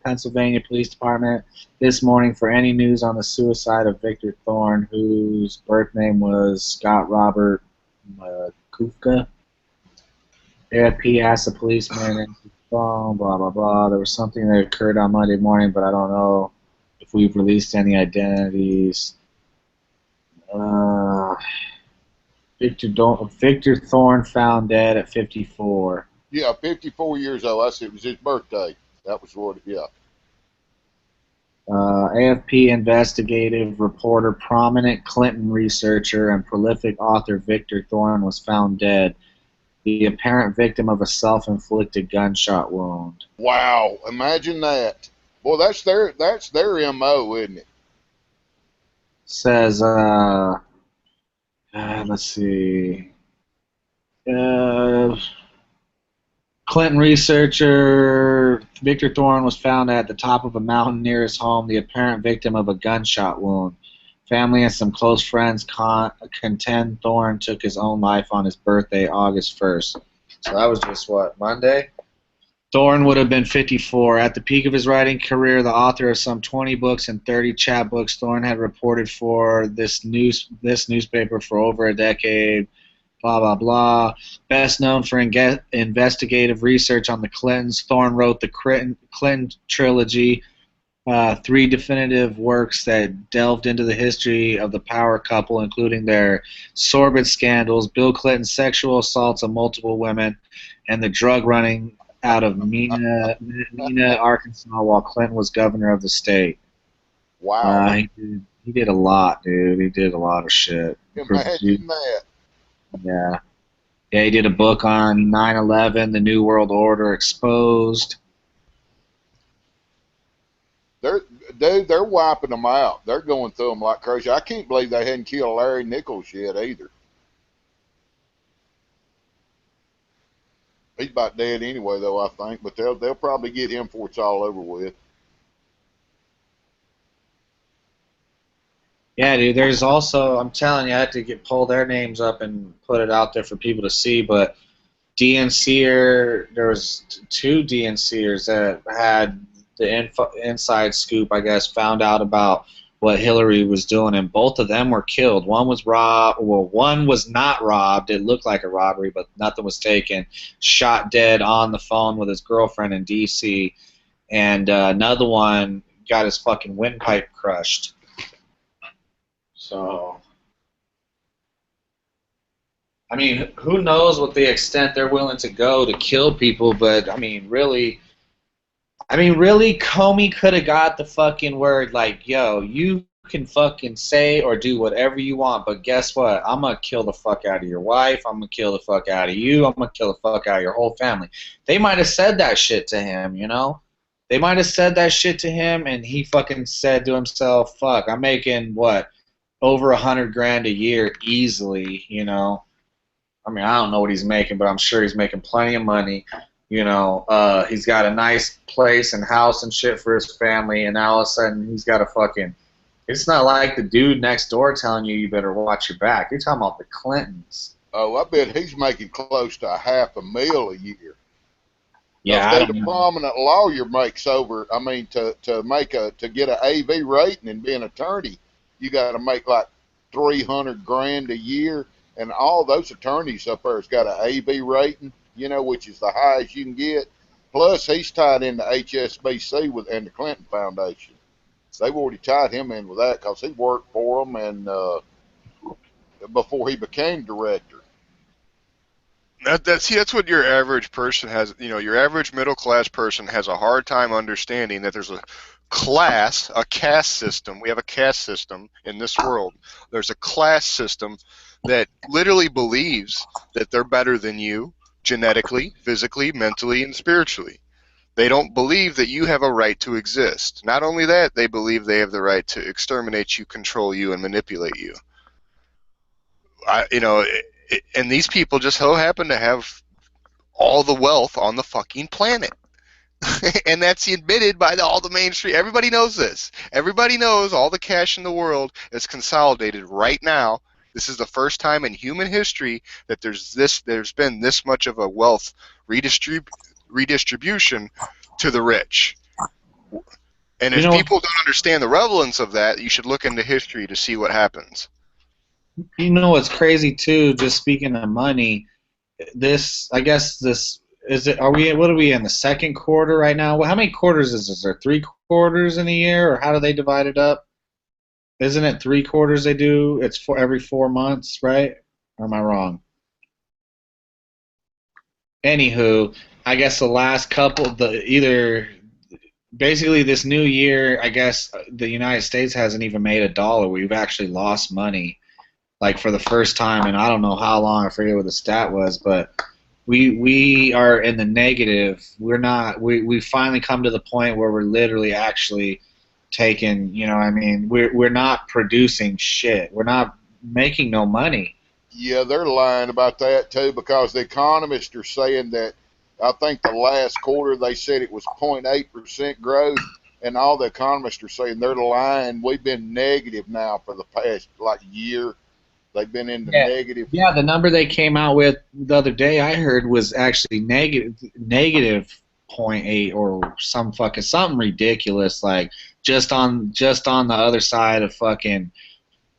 Pennsylvania Police Department this morning for any news on the suicide of Victor Thorne, whose birth name was Scott Robert Kufka. AFP asked the policeman in his phone, blah, blah, blah. There was something that occurred on Monday morning, but I don't know if we've released any identities. Victor Thorne found dead at 54. Yeah, 54 years old. It was his birthday. That was what, yeah. AFP investigative reporter, prominent Clinton researcher, and prolific author Victor Thorne was found dead, the apparent victim of a self-inflicted gunshot wound. Wow, imagine that. Boy, that's their MO, isn't it? Says, let's see. Clinton researcher Victor Thorne was found at the top of a mountain near his home, the apparent victim of a gunshot wound. Family and some close friends contend Thorne took his own life on his birthday, August 1st. So that was just, what, Monday? Thorne would have been 54. At the peak of his writing career, the author of some 20 books and 30 chapbooks, Thorne had reported for this newspaper for over a decade. Blah, blah, blah. Best known for investigative research on the Clintons, Thorne wrote the Clinton trilogy, 3 definitive works that delved into the history of the power couple, including their sordid scandals, Bill Clinton's sexual assaults of multiple women, and the drug running out of Mena, Arkansas, while Clinton was governor of the state. Wow. He did a lot, dude. He did a lot of shit. Imagine that. Yeah. Yeah, he did a book on 9/11, the New World Order Exposed. They're wiping them out. They're going through them like crazy. I can't believe they hadn't killed Larry Nichols yet either. He's about dead anyway, though, I think. But they'll probably get him before it's all over with. Yeah, dude, there's also, I'm telling you, I had to pull their names up and put it out there for people to see, but DNCer, there was 2 DNCers that had the inside scoop, I guess, found out about what Hillary was doing, and both of them were killed. One was robbed. Well, one was not robbed. It looked like a robbery, but nothing was taken. Shot dead on the phone with his girlfriend in D.C., and another one got his fucking windpipe crushed. So, I mean, who knows what the extent they're willing to go to kill people, but, I mean, really, Comey could have got the fucking word, like, yo, you can fucking say or do whatever you want, but guess what? I'm going to kill the fuck out of your wife. I'm going to kill the fuck out of you. I'm going to kill the fuck out of your whole family. They might have said that shit to him, you know? They might have said that shit to him, and he fucking said to himself, fuck, I'm making, what, over $100,000 a year easily, you know? I mean, I don't know what he's making, but I'm sure he's making plenty of money. You know, he's got a nice place and house and shit for his family, and now all of a sudden he's got a fucking... It's not like the dude next door telling you better watch your back. You're talking about the Clintons. Oh, I bet he's making close to $500,000 a year. Yeah, I That don't a know. prominent lawyer makes over. I mean, to get an AV rating and be an attorney, you got to make like $300,000 a year, and all those attorneys up there has got an AV rating, you know, which is the highest you can get. Plus, he's tied into HSBC and the Clinton Foundation. They've already tied him in with that because he worked for them and before he became director. That's what your average person has. You know, your average middle class person has a hard time understanding that there's a caste system. We have a caste system in this world. There's a class system that literally believes that they're better than you genetically, physically, mentally, and spiritually. They don't believe that you have a right to exist. Not only that, they believe they have the right to exterminate you, control you, and manipulate you. And these people just so happen to have all the wealth on the fucking planet. And that's admitted by all the mainstream. Everybody knows this. Everybody knows all the cash in the world is consolidated right now. This is the first time in human history that there's been this much of a wealth redistribution to the rich. And if people don't understand the relevance of that, you should look into history to see what happens. You know what's crazy too? Just speaking of money, what are we in the second quarter right now? Well, how many quarters is this? Is there 3 quarters in a year, or how do they divide it up? Isn't it 3 quarters they do? It's for every 4 months, right? Or am I wrong? Anywho, I guess the last couple, basically this new year, I guess the United States hasn't even made $1. We've actually lost money, like for the first time in I don't know how long. I forget what the stat was, but we are in the negative. We finally come to the point where we're literally actually taking, you know what I mean, we're not producing shit. We're not making no money. Yeah, they're lying about that too, because the economists are saying that, I think the last quarter they said it was 0.8% growth, and all the economists are saying they're lying. We've been negative now for the past year. They've been in the negative. Yeah, the number they came out with the other day I heard was actually negative 0.8 or something ridiculous, like just on the other side of fucking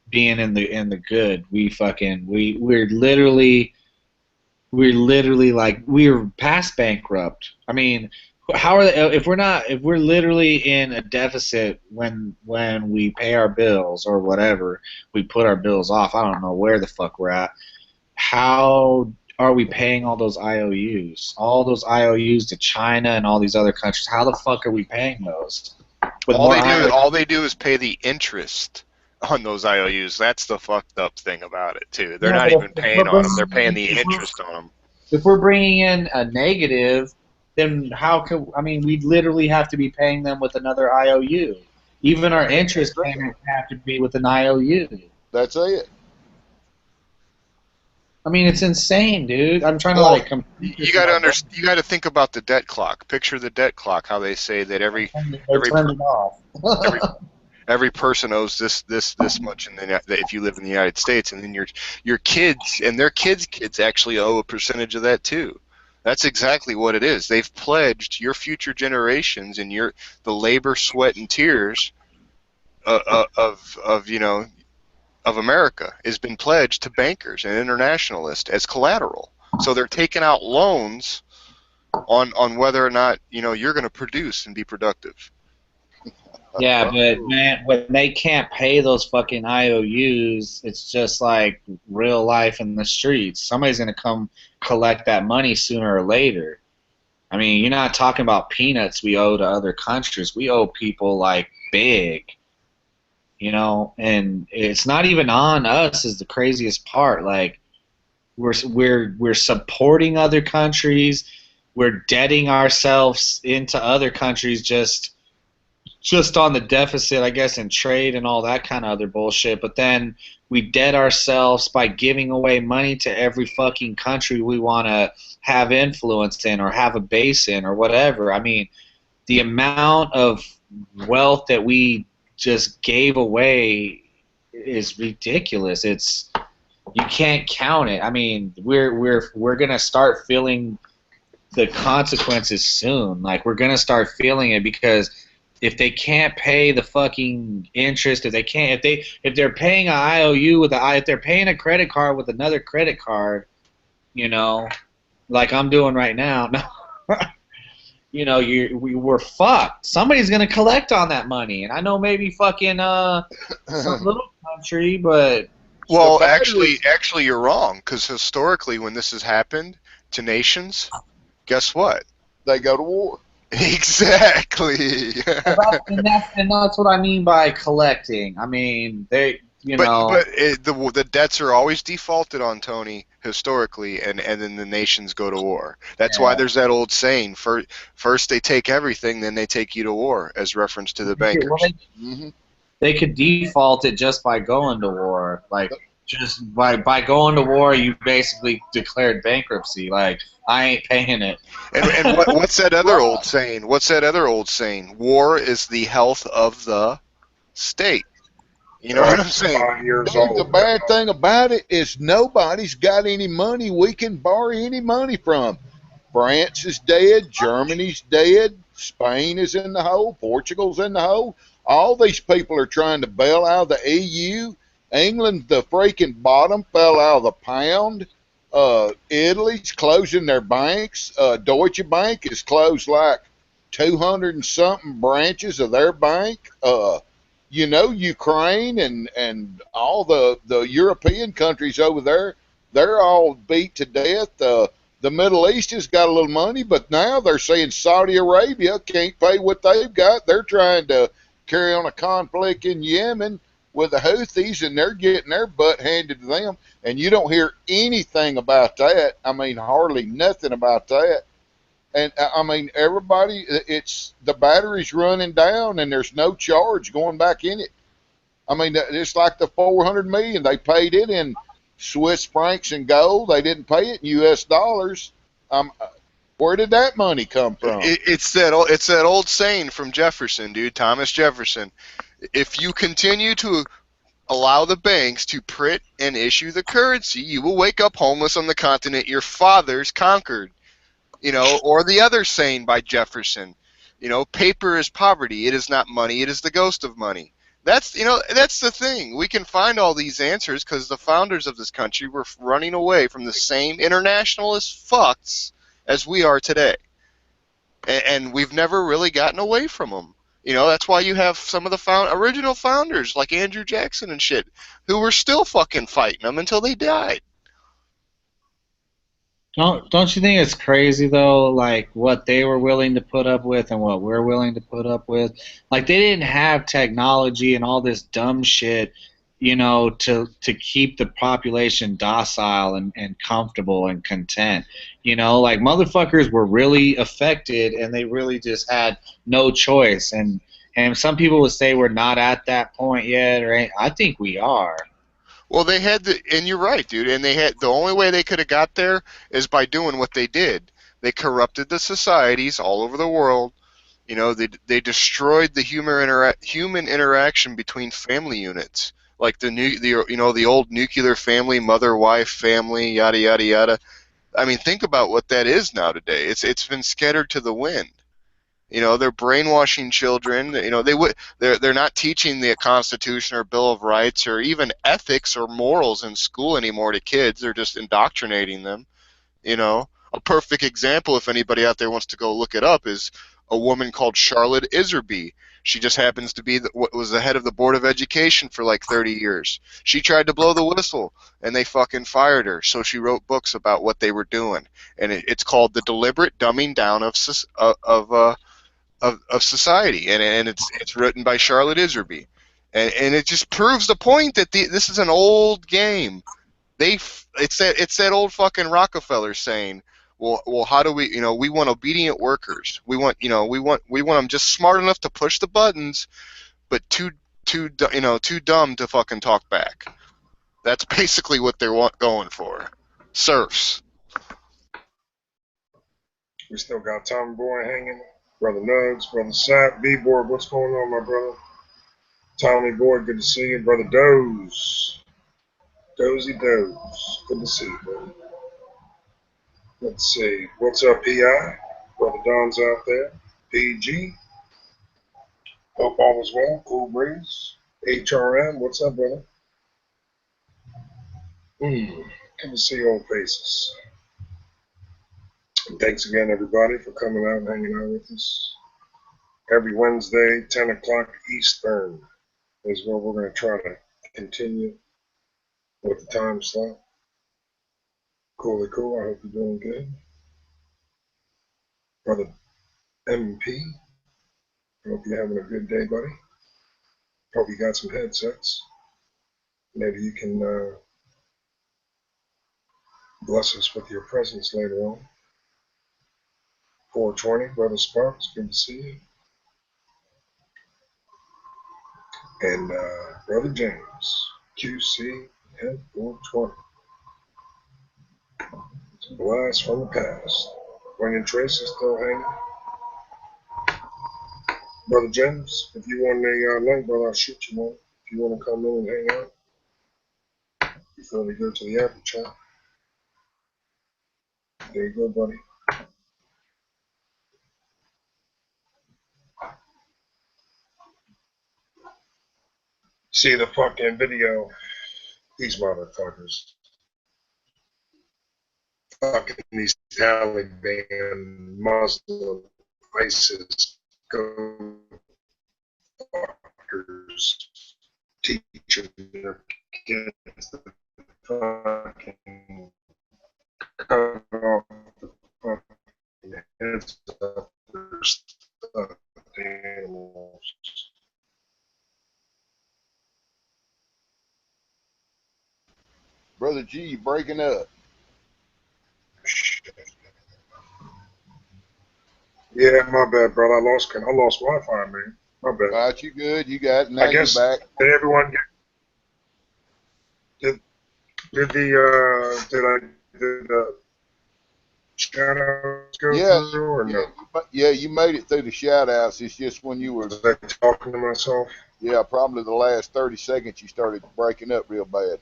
being in the good. We're literally like we're past bankrupt. I mean, how are they, if we're literally in a deficit when we pay our bills or whatever, we put our bills off. I don't know where the fuck we're at. How are we paying all those IOUs? All those IOUs to China and all these other countries. How the fuck are we paying those? All they do is pay the interest on those IOUs. That's the fucked up thing about it too. They're not even paying on them. They're paying the interest on them. If we're bringing in a negative, then we'd literally have to be paying them with another IOU. Even our interest payments have to be with an IOU. That's it. I mean, it's insane, dude. I'm trying to You got to think about the debt clock. Picture the debt clock. How they say that every person owes this much, and then if you live in the United States, and then your kids and their kids' kids actually owe a percentage of that too. That's exactly what it is. They've pledged your future generations and the labor, sweat, and tears of of America has been pledged to bankers and internationalists as collateral. So they're taking out loans on whether or not you're going to produce and be productive. Yeah, but man, when they can't pay those fucking IOUs, it's just like real life in the streets. Somebody's gonna come collect that money sooner or later. I mean, you're not talking about peanuts we owe to other countries. We owe people like big, and it's not even on us is the craziest part. Like we're supporting other countries, we're debting ourselves into other countries just on the deficit, I guess, in trade and all that kind of other bullshit. But then we debt ourselves by giving away money to every fucking country we want to have influence in or have a base in or whatever. I mean, the amount of wealth that we just gave away is ridiculous. You can't count it. I mean, we're gonna start feeling the consequences soon. Like we're gonna start feeling it because if they can't pay the fucking interest, if they're paying an IOU if they're paying a credit card with another credit card, like I'm doing right now, we're fucked. Somebody's gonna collect on that money, and I know maybe fucking some little country, but well, actually, you're wrong because historically, when this has happened to nations, guess what? They go to war. Exactly. and that's what I mean by collecting. I mean, but the debts are always defaulted on, Tony, historically, and then the nations go to war. That's why there's that old saying: first they take everything, then they take you to war, as reference to the bankers. Well, they could default it just by going to war. Like, just by going to war, you basically declared bankruptcy. Like, I ain't paying it. And what's that other old saying? What's that other old saying? War is the health of the state. You know what I'm saying? 5 years Dude, old. the bad thing about it is nobody's got any money we can borrow any money from. France is dead. Germany's dead. Spain is in the hole. Portugal's in the hole. All these people are trying to bail out of the EU. England, the freaking bottom, fell out of the pound. Italy's closing their banks. Deutsche Bank has closed like 200 and something branches of their bank. Ukraine and all the European countries over there, they're all beat to death. The Middle East has got a little money, but now they're saying Saudi Arabia can't pay what they've got. They're trying to carry on a conflict in Yemen with the Houthis, and they're getting their butt handed to them. And you don't hear anything about that. I mean, hardly nothing about that. And I mean, everybody, it's the battery's running down, and there's no charge going back in it. I mean, it's like the $400 million they paid it in Swiss francs and gold. They didn't pay it in U.S. dollars. Where did that money come from? It's that old saying from Jefferson, dude, Thomas Jefferson. If you continue to allow the banks to print and issue the currency, you will wake up homeless on the continent your fathers conquered. Or the other saying by Jefferson, paper is poverty. It is not money. It is the ghost of money. That's the thing. We can find all these answers because the founders of this country were running away from the same internationalist fucks as we are today. And we've never really gotten away from them. That's why you have some of the original founders like Andrew Jackson and shit who were still fucking fighting them until they died. Don't you think it's crazy though, like what they were willing to put up with and what we're willing to put up with? Like they didn't have technology and all this dumb shit, to keep the population docile and comfortable and content. Like motherfuckers were really affected and they really just had no choice. And some people would say we're not at that point yet, or I think we are. Well, they had and you're right, dude. And the only way they could have got there is by doing what they did. They corrupted the societies all over the world. They destroyed the human interaction between family units, like the old nuclear family, mother-wife family, yada yada yada. I mean, think about what that is now today. It's been scattered to the wind. You know, they're brainwashing children. You know, they're not teaching the Constitution or Bill of Rights or even ethics or morals in school anymore to kids. They're just indoctrinating them. You know, a perfect example, if anybody out there wants to go look it up, is a woman called Charlotte Iserby. She just happens to be what was the head of the Board of Education for like 30 years. She tried to blow the whistle, and they fucking fired her. So she wrote books about what they were doing, and it's called The Deliberate Dumbing Down of Society, and it's written by Charlotte Iserby, and it just proves the point that this is an old game. It's that old fucking Rockefeller saying, well, how do we, we want obedient workers. We want, we want them just smart enough to push the buttons, but too dumb to fucking talk back. That's basically what they're going for. Serfs. We still got Tommy Boy hanging, Brother Nugs, Brother Sap, B-Board, what's going on, my brother? Tommy Boy, good to see you. Brother Doze, Dozy Doze, good to see you, brother. Let's see, what's up, PI? Brother Don's out there. PG, hope all is well. Cool Breeze, HRM, what's up, brother? Good to see old faces. And thanks again, everybody, for coming out and hanging out with us. Every Wednesday, 10 o'clock Eastern is where we're going to try to continue with the time slot. Cool. I hope you're doing good. Brother MP, I hope you're having a good day, buddy. Hope you got some headsets. Maybe you can bless us with your presence later on. 420, Brother Sparks, good to see you. And Brother James, QC and 420. It's a blast from the past. Wayne and Trace is still hanging. Brother James, if you want a link, brother, I'll shoot you one. If you want to come in and hang out before we go to the after chat. There you go, buddy. See the fucking video. These motherfuckers. Fucking these Taliban, Muslim, ISIS, go fuckers teaching their kids to fucking cut off the fucking heads of their stuffed animals. Brother G, you breaking up. Yeah, my bad, brother. I lost Wi-Fi, man. My bad. Right, you good? You got it. Now I guess you're back. did everyone get did the shout outs go through or no? Yeah, you made it through the shout outs. It's just when you were Was I talking to myself? Yeah, probably the last 30 seconds you started breaking up real bad.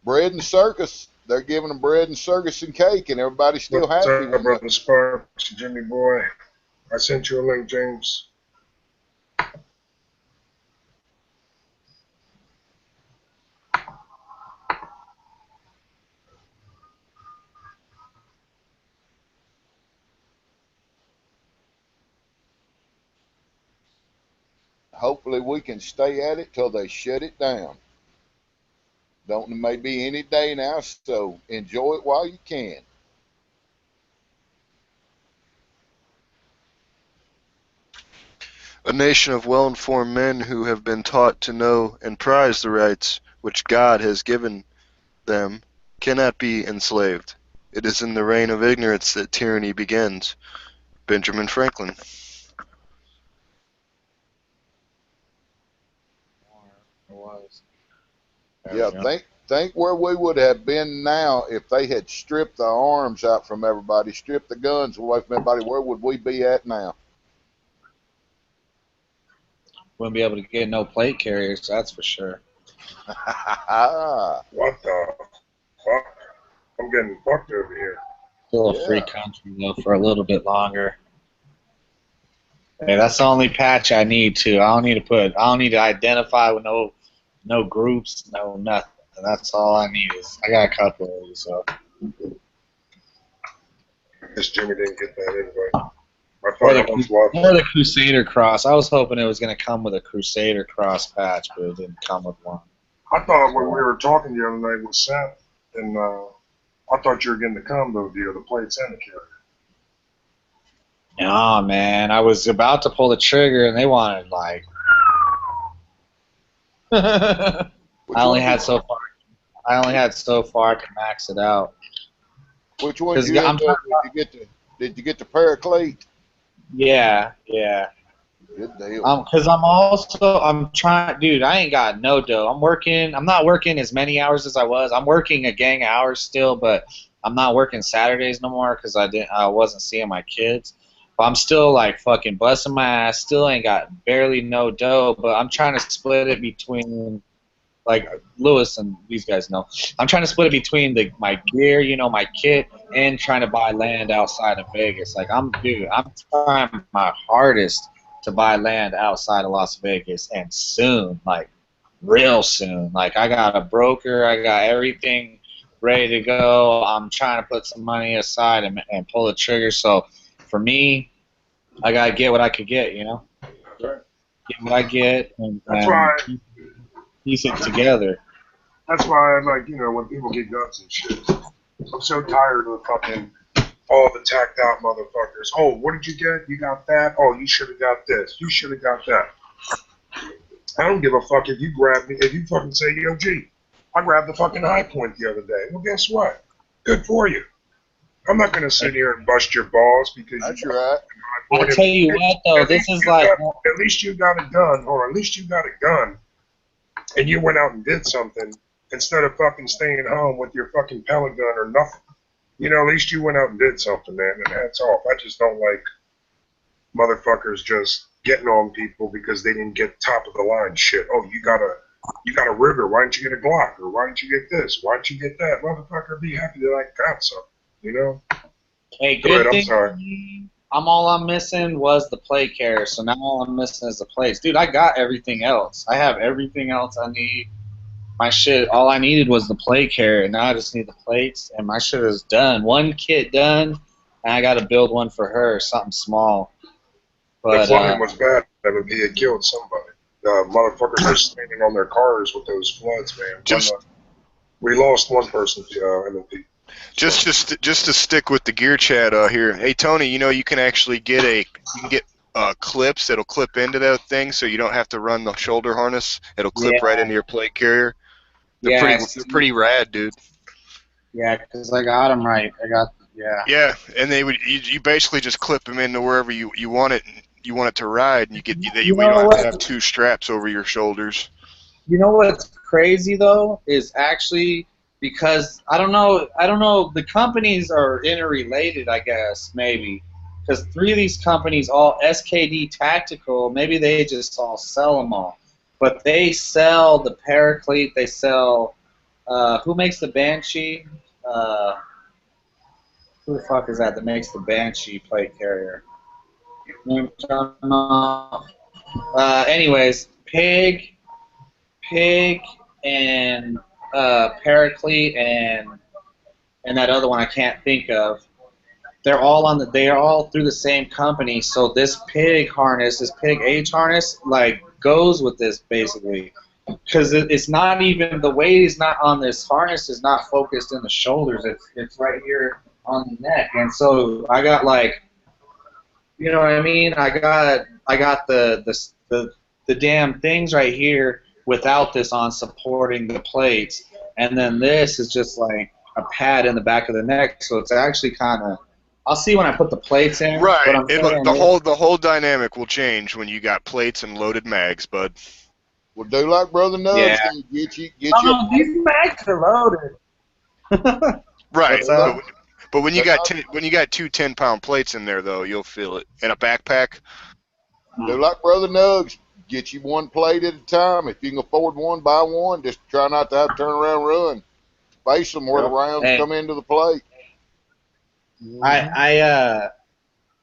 Bread and circus. They're giving them bread and circus and cake, and everybody's still What's happy up, with Brother Sparks, Jimmy boy? I sent you a link, James. Hopefully we can stay at it till they shut it down. Don't may be any day now, so enjoy it while you can. A nation of well-informed men who have been taught to know and prize the rights which God has given them cannot be enslaved. It is in the reign of ignorance that tyranny begins. Benjamin Franklin. Yeah, think where we would have been now if they had stripped the arms out from everybody, stripped the guns away from everybody. Where would we be at now? Wouldn't be able to get no plate carriers, that's for sure. What the fuck? I'm getting fucked over here. Still a free country though for a little bit longer. Hey, that's the only patch I need to. I don't need to identify with no groups, no nothing. That's all I need is I got a couple of these. So. I guess Jimmy didn't get that anyway. I Or thought it was lucky. the Crusader Cross. I was hoping it was going to come with a Crusader Cross patch, but it didn't come with one. I thought when we were talking the other night with Seth, and I thought you were getting the combo deal, the plates and the carrier. Nah, man. I was about to pull the trigger, and they wanted, like... I only had so far I could max it out. Which one did you end up with? Did you get the Paraclete? Yeah. Good deal. Cause I'm trying, dude. I ain't got no dough. I'm not working as many hours as I was. I'm working a gang of hours still, but I'm not working Saturdays no more because I wasn't seeing my kids. But I'm still like fucking busting my ass. Still ain't got barely no dough. But I'm trying to split it between, like Lewis and these guys know. I'm trying to split it between my gear, my kit, and trying to buy land outside of Vegas. Like I'm trying my hardest to buy land outside of Las Vegas, and soon, like real soon. Like I got a broker, I got everything ready to go. I'm trying to put some money aside and pull the trigger. So for me, I gotta get what I could get, Right. Get what I get, and why. piece it together. That's why I like, when people get guns and shit. I'm so tired of fucking all the tacked out motherfuckers. Oh, what did you get? You got that? Oh, you should have got this. You should have got that. I don't give a fuck if you fucking say, yo, G, I grabbed the fucking High Point the other day. Well, guess what? Good for you. I'm not going to sit here and bust your balls because That's right. I'll tell you what, though, this is like... At least you got a gun, or at least you got a gun, and you went out and did something instead of fucking staying home with your fucking pellet gun or nothing. At least you went out and did something, man, and hats off. I just don't like motherfuckers just getting on people because they didn't get top of the line shit. Oh, you got a Ruger. Why didn't you get a Glock? Or why didn't you get this? Why didn't you get that? Motherfucker, be happy that I got something, Hey, Go good ahead, I'm thing sorry. for me, all I'm missing was the plate carrier, so now all I'm missing is the plates. Dude, I got everything else. I have everything else I need. My shit, all I needed was the plate carrier, and now I just need the plates, and my shit is done. One kit done, and I got to build one for her, something small. But The flooding was bad. He had killed somebody. Motherfuckers were standing on their cars with those floods, man. We lost one person to MMP. Just to stick with the gear chat here. Hey Tony, you can actually get clips that'll clip into that thing, so you don't have to run the shoulder harness. It'll clip right into your plate carrier. They're pretty rad, dude. Yeah, because I got them right. Yeah, and you basically just clip them into wherever you want it. You want it to ride, and you don't have to have two straps over your shoulders. You know what's crazy though is actually because I don't know. The companies are interrelated, I guess maybe. Because 3 of these companies, all SKD Tactical, maybe they just all sell them all. But they sell the Paraclete, they sell, who makes the Banshee? Who the fuck is that makes the Banshee plate carrier? Anyways, Pig, and Paraclete, and that other one I can't think of. They are all through the same company. So this Pig harness, this Pig H harness, like goes with this basically, because it's not even the weight is not on this harness is not focused in the shoulders. It's right here on the neck, and so I got like, you know what I mean? I got the damn things right here without this on supporting the plates, and then this is just like a pad in the back of the neck. So it's actually kind of. I'll see when I put the plates in. Right. But the whole dynamic will change when you got plates and loaded mags, bud. Well, do like Brother Nubbs. Yeah. Get you. These mags are loaded. Right. But when you got two 10-pound plates in there, though, you'll feel it. And a backpack. Do like Brother Nubbs. Get you one plate at a time. If you can afford one, buy one. Just try not to have to turn around and run. Space them where the rounds come into the plate.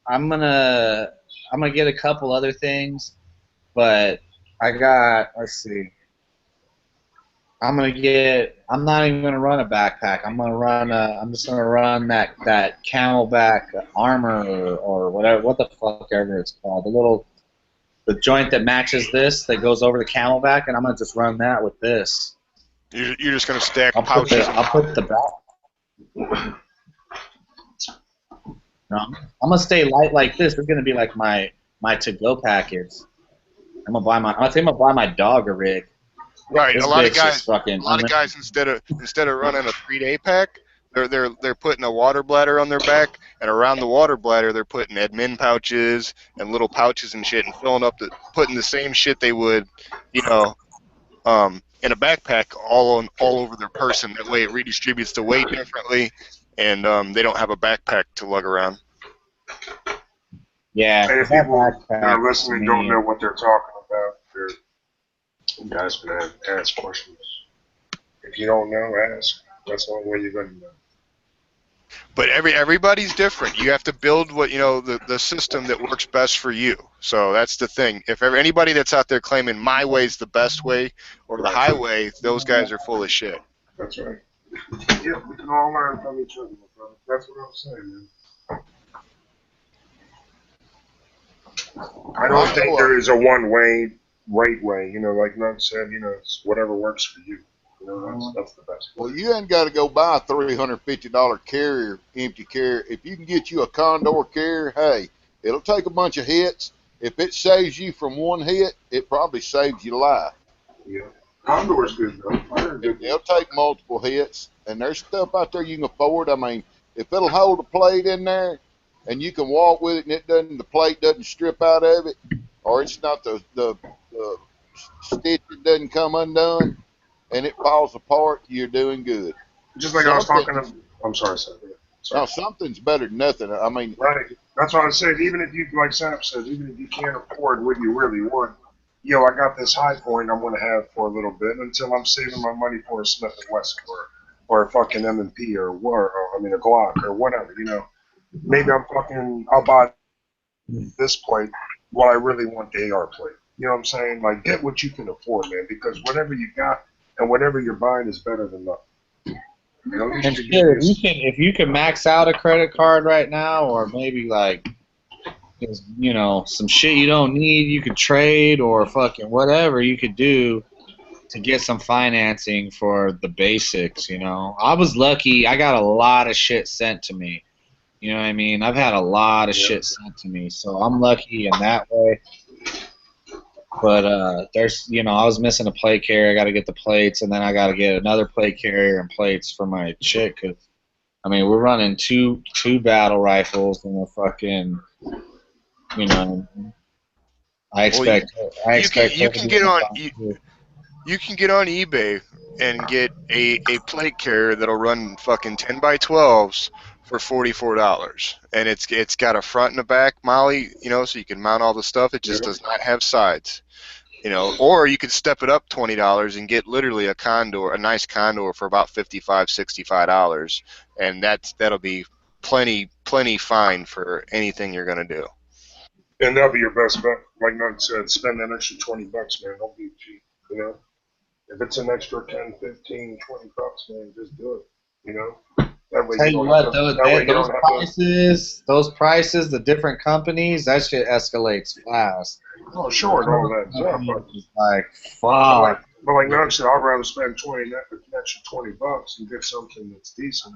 I'm gonna get a couple other things, but I got, let's see. I'm not even gonna run a backpack. I'm just gonna run that camelback armor or whatever, what the fuck ever it's called. The joint that matches this that goes over the camelback, and I'm gonna just run that with this. You're just gonna stack I'll pouches. I'll put the back. No, I'm gonna stay light like this. It's gonna be like my to-go package. I'm gonna buy my dog a rig. Right, This a lot of bitch is guys, fucking. instead of running a 3-day pack, they're putting a water bladder on their back, and around the water bladder they're putting admin pouches and little pouches and shit, and putting the same shit they would, you know, in a backpack all over their person. That way it redistributes the weight differently, and they don't have a backpack to lug around. Yeah, And if that people that backpack are to listening me- don't know what they're talking about, you guys can ask questions. If you don't know, ask. That's the only way you're going to know. But everybody's different. You have to build what, the system that works best for you. So that's the thing. If anybody that's out there claiming my way's the best way or the highway, those guys are full of shit. That's right. Yeah, we can all learn from each other, my brother. That's what I'm saying, man. I don't think there is a one-way, right way. Like Nunn said, it's whatever works for you. That's the best way. Well, you ain't got to go buy a $350 carrier, empty carrier. If you can get you a Condor carrier, hey, it'll take a bunch of hits. If it saves you from one hit, it probably saves your life. Yeah. Condor's good, though. It'll take multiple hits, and there's stuff out there you can afford. I mean, if it'll hold a plate in there, and you can walk with it, and the plate doesn't strip out of it, or it's not the stitch that doesn't come undone, and it falls apart, you're doing good. Just like I was talking to, I'm sorry, sir. Now, something's better than nothing. I mean, right. That's what I said. Even if you, like Sam said, even if you can't afford what you really want, I got this high point I'm going to have for a little bit until I'm saving my money for a Smith & Wesson or a fucking M&P or a Glock or whatever, Maybe I'll buy this plate while I really want the AR plate. You know what I'm saying? Like, get what you can afford, man, because whatever you got and whatever you're buying is better than nothing. And shit, if you can max out a credit card right now, or maybe like, some shit you don't need, you could trade or fucking whatever you could do to get some financing for the basics. I was lucky. I got a lot of shit sent to me. You know what I mean? I've had a lot of shit sent to me, so I'm lucky in that way. But there's, I was missing a plate carrier. I got to get the plates, and then I got to get another plate carrier and plates for my chick. Cause, we're running two battle rifles, and we're fucking, I expect. You can get on eBay and get a plate carrier that'll run fucking 10x12s for $44, and it's got a front and a back molly, so you can mount all the stuff. It just does not have sides, Or you could step it up $20 and get literally a nice Condor for about $55-$65, and that'll be plenty fine for anything you're gonna do. And that'll be your best bet. Like Nunn said, spend that extra $20, man. Don't be cheap, If it's an extra 10, 15, 20 bucks, man, just do it, That way Tell you what, those prices, the different companies, that shit escalates fast. Oh, sure, and all that stuff. Like, fuck. But like Nunn said, I'd rather spend an extra $20 and get something that's decent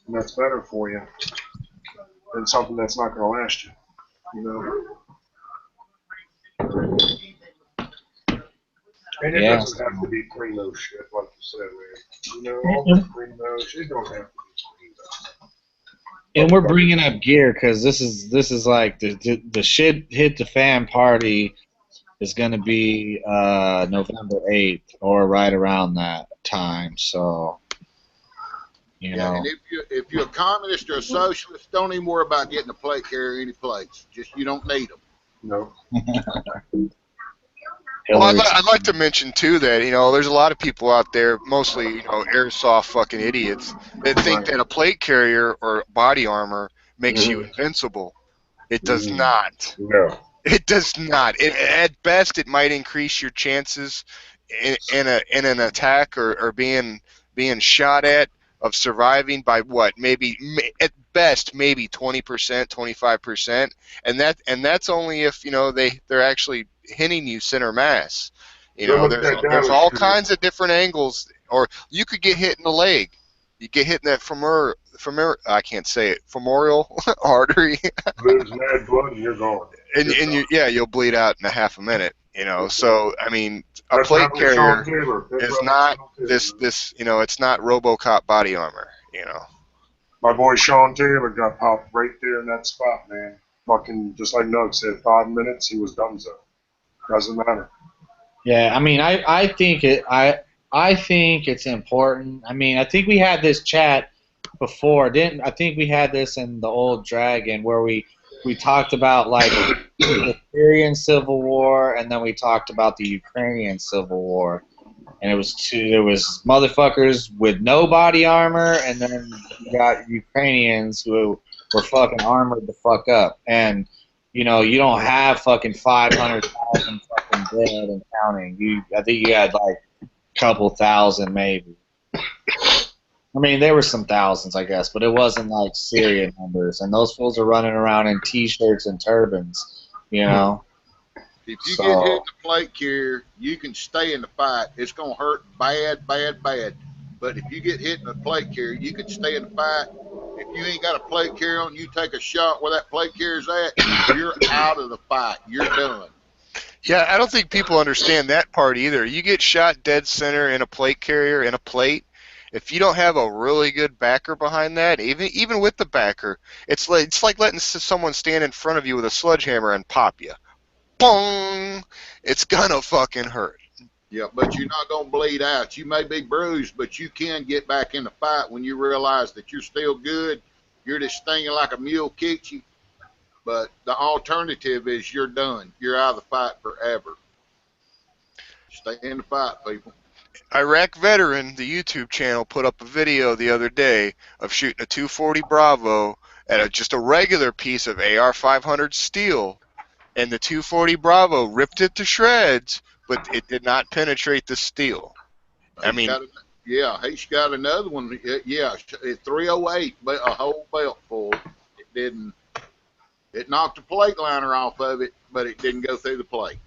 and that's better for you than something that's not going to last you. And it doesn't have to be primo shit, like you said, man. All the primo shit don't have to be primo. And we're bringing up gear because this is like the shit hit the fan party is going to be November 8th or right around that time. So, And if you're a communist or a socialist, don't even worry about getting a plate carrier any place. Just you don't need them. No. Well, Hillary. I'd like to mention too that there's a lot of people out there, mostly airsoft fucking idiots, that think Right. that a plate carrier or body armor makes you Mhm. invincible. It does Mm, not. no. It does not. At best, it might increase your chances in an attack or being shot at of surviving by what at best maybe 20%, 25%, and that's only if they're actually hitting you center mass. Limit that There's damage, all Chris. kinds of different angles, or you could get hit in the leg. You get hit in that I can't say it, femoral artery, Lose mad blood and you're gone. and You're done. you'll bleed out in a half a minute. So I mean, a That's what plate happened with Sean carrier Taylor. That's is what happened not with Sean Taylor. this it's not RoboCop body armor. My boy Sean Taylor got popped right there in that spot, man. Fucking, just like Nug said, 5 minutes, he was done so. Doesn't matter. Yeah, I mean, I think it's important. I mean, I think we had this chat before, didn't? I think we had this in the old Dragon where we talked about like the Syrian civil war, and then we talked about the Ukrainian civil war, and it was motherfuckers with no body armor, and then you got Ukrainians who were fucking armored the fuck up, and you don't have fucking 500,000 fucking dead and counting. I think you had like a couple thousand maybe. I mean, there were some thousands, I guess, but it wasn't like Syrian numbers, and those fools are running around in T-shirts and turbans, If you So- get hit in the plate carrier, you can stay in the fight. It's going to hurt bad, bad, bad. But if you get hit in the plate carrier, you can stay in the fight. If you ain't got a plate carrier on, you take a shot where that plate carrier's at, you're out of the fight. You're done. Yeah, I don't think people understand that part either. You get shot dead center in a plate carrier in a plate. If you don't have a really good backer behind that, even with the backer, it's like letting someone stand in front of you with a sledgehammer and pop you. Boom! It's gonna fucking hurt. Yeah, but you're not going to bleed out. You may be bruised, but you can get back in the fight when you realize that you're still good. You're just stinging like a mule kicked you. But the alternative is you're done. You're out of the fight forever. Stay in the fight, people. Iraq Veteran, the YouTube channel, put up a video the other day of shooting a 240 Bravo at just a regular piece of AR-500 steel, and the 240 Bravo ripped it to shreds, but it did not penetrate the steel. I mean, He's got another one. Yeah, at 308, but a whole belt full. It didn't. It knocked the plate liner off of it, but it didn't go through the plate.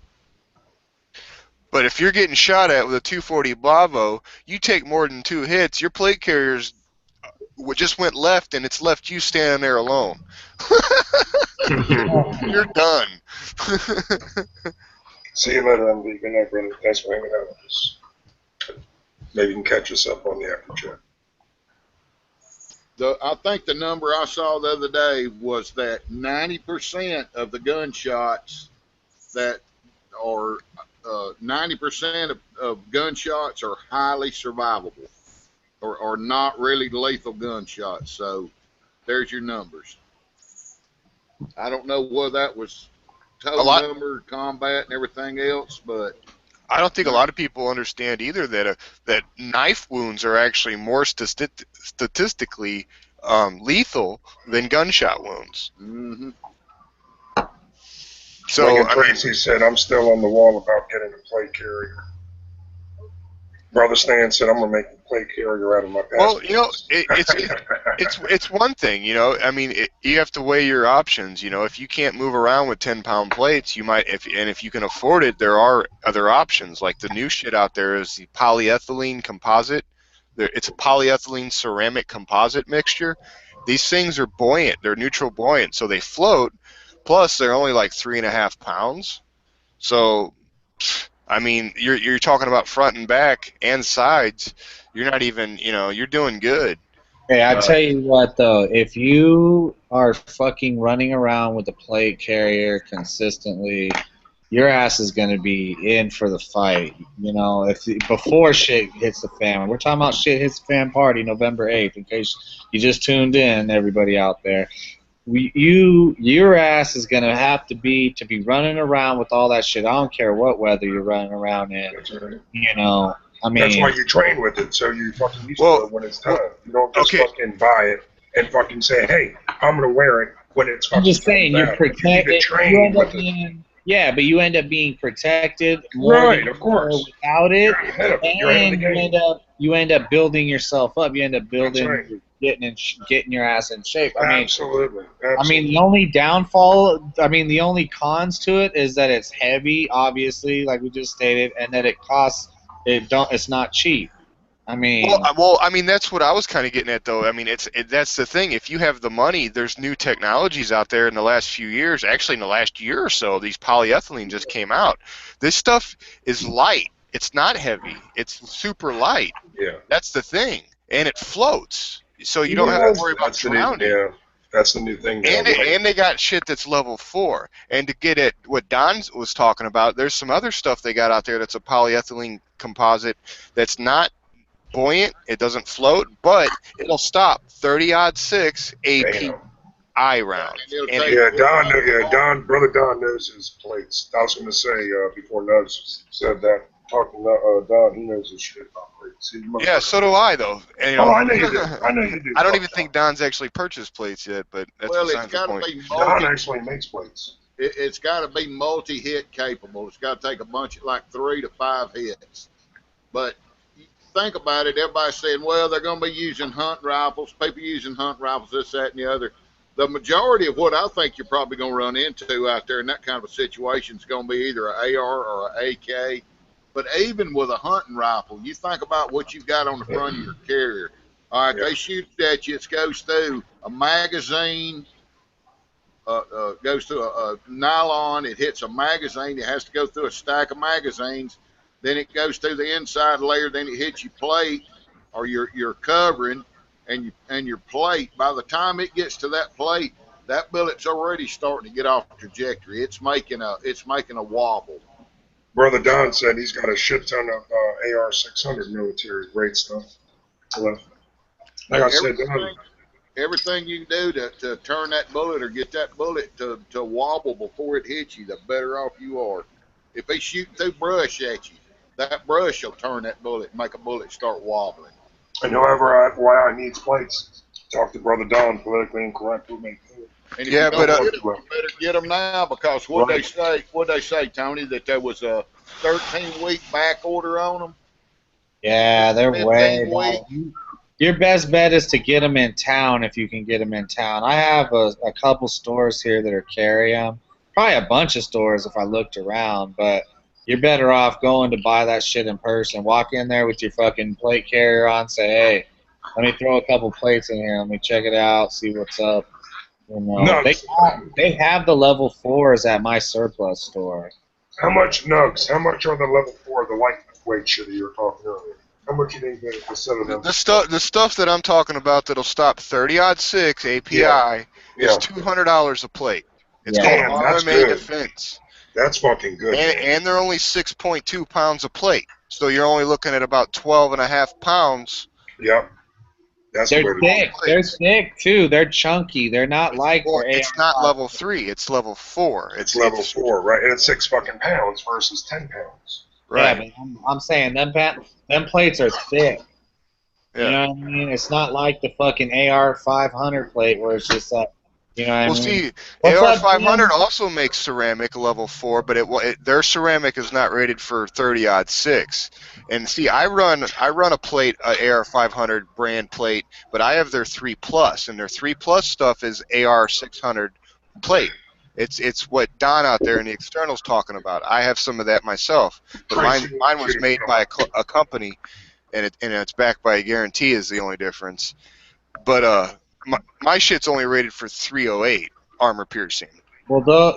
but if you're getting shot at with a 240 Bravo, you take more than 2 hits, your plate carriers just went left, and it's left you standing there alone. You're done. See you later, MV. Good night, brother. Thanks for hanging out with us. Maybe you can catch us up on the after chat. I think the number I saw the other day was that 90% of the gunshots that are 90% of gunshots are highly survivable or not really lethal gunshots. So there's your numbers. I don't know whether that was total number, combat, and everything else, but I don't think a lot of people understand either that knife wounds are actually more statistically lethal than gunshot wounds. Mm-hmm. So Tracy said, I'm still on the wall about getting a plate carrier. Brother Stan said, I'm going to make a plate carrier out of my passport. Well, it's one thing, I mean, you have to weigh your options. If you can't move around with 10-pound plates, you might. If you can afford it, there are other options. Like the new shit out there is the polyethylene composite. It's a polyethylene ceramic composite mixture. These things are buoyant. They're neutral buoyant, so they float. Plus, they're only like 3.5 pounds. So, I mean, you're talking about front and back and sides. You're not even, you're doing good. Hey, I tell you what though, if you are fucking running around with a plate carrier consistently, your ass is gonna be in for the fight. If before shit hits the fan. We're talking about shit hits the fan party November 8th. In case you just tuned in, everybody out there. your ass is gonna have to be running around with all that shit. I don't care what weather you're running around in. That's right. You know, I mean, That's why you train with it, so you fucking used to Well, it when it's time. You don't just okay. fucking buy it and fucking say, hey, I'm gonna wear it when it's fucking I'm just saying you're bad. protected. You train with it. Yeah, but you end up being protected more Right, than of you course. were without it, You're ahead of it. You're ahead of and the game. you end up building yourself up. You end up building, That's right. getting your ass in shape. Absolutely. I mean, the only downfall, the only cons to it is that it's heavy, obviously, like we just stated, and that it costs. It's not cheap. I mean, Well, that's what I was kind of getting at, though. I mean, that's the thing. If you have the money, there's new technologies out there in the last few years. Actually, in the last year or so, these polyethylene just came out. This stuff is light. It's not heavy. It's super light. Yeah. That's the thing, and it floats, so you don't have to worry about surrounding. Yeah, that's the new thing now. And they got shit that's level 4. And to get at what Don was talking about, there's some other stuff they got out there that's a polyethylene composite that's not buoyant, it doesn't float, but it'll stop 30-06 API round. Brother Don knows his plates. I was going to say before Nugs said that, talking to Don, he knows his shit about plates. Yeah, so do I, though. And, I know you do. I know you do. I don't even think Don's actually purchased plates yet, but that's besides the point. Don actually makes plates. It's got to be multi-hit capable. It's got to take a bunch of like 3 to 5 hits. But think about it, everybody's saying, well, they're going to be using hunt rifles, people using hunt rifles, this, that, and the other. The majority of what I think you're probably going to run into out there in that kind of a situation is going to be either an AR or an AK. But even with a hunting rifle, you think about what you've got on the front of your carrier. All right, they shoot at you, it goes through a magazine, goes through a nylon, it hits a magazine, it has to go through a stack of magazines. Then it goes through the inside layer. Then it hits your plate or your covering and your plate. By the time it gets to that plate, that bullet's already starting to get off trajectory. It's making a wobble. Brother Don said he's got a shit ton of AR-600 military grade stuff left. Like I said, everything you can do to turn that bullet or get that bullet to wobble before it hits you, the better off you are. If they shooting through brush at you, that brush will turn that bullet and make a bullet start wobbling. And whoever FYI needs plates, talk to Brother Don, politically incorrect. We'll make it. And if you better get them now, because what they say, Tony, that there was a 13-week back order on them. Yeah, they're way down. Your best bet is to get them in town if you can get them in town. I have a couple stores here that are carrying them. Probably a bunch of stores if I looked around, but you're better off going to buy that shit in person. Walk in there with your fucking plate carrier on, say, hey, let me throw a couple plates in here. Let me check it out, see what's up. You know, they have the level 4s at my surplus store. How much Nugs? How much are the level 4, the lightweight shit that you were talking earlier? How much you think a set of them? The stuff that I'm talking about that'll stop 30-06 API is $200 a plate. It's called RMA Defense. That's fucking good. And they're only 6.2 pounds a plate. So you're only looking at about 12.5 pounds. Yep. They're thick. They're thick, too. They're chunky. They're not like... It's not level 3. It's level 4. It's level 4, right? And it's 6 fucking pounds versus 10 pounds. Right. Yeah, but I'm saying them plates are thick. Yeah. You know what I mean? It's not like the fucking AR 500 plate where it's just like... You know what I mean? See, AR-500 also makes ceramic level 4, but their ceramic is not rated for 30-06. And see, I run a plate, a AR-500 brand plate, but I have their 3+, and their 3+ stuff is AR-600 plate. It's what Don out there in the external's talking about. I have some of that myself, but mine was made by a company, and it's backed by a guarantee is the only difference. But my shit's only rated for 308 armor piercing. Well, those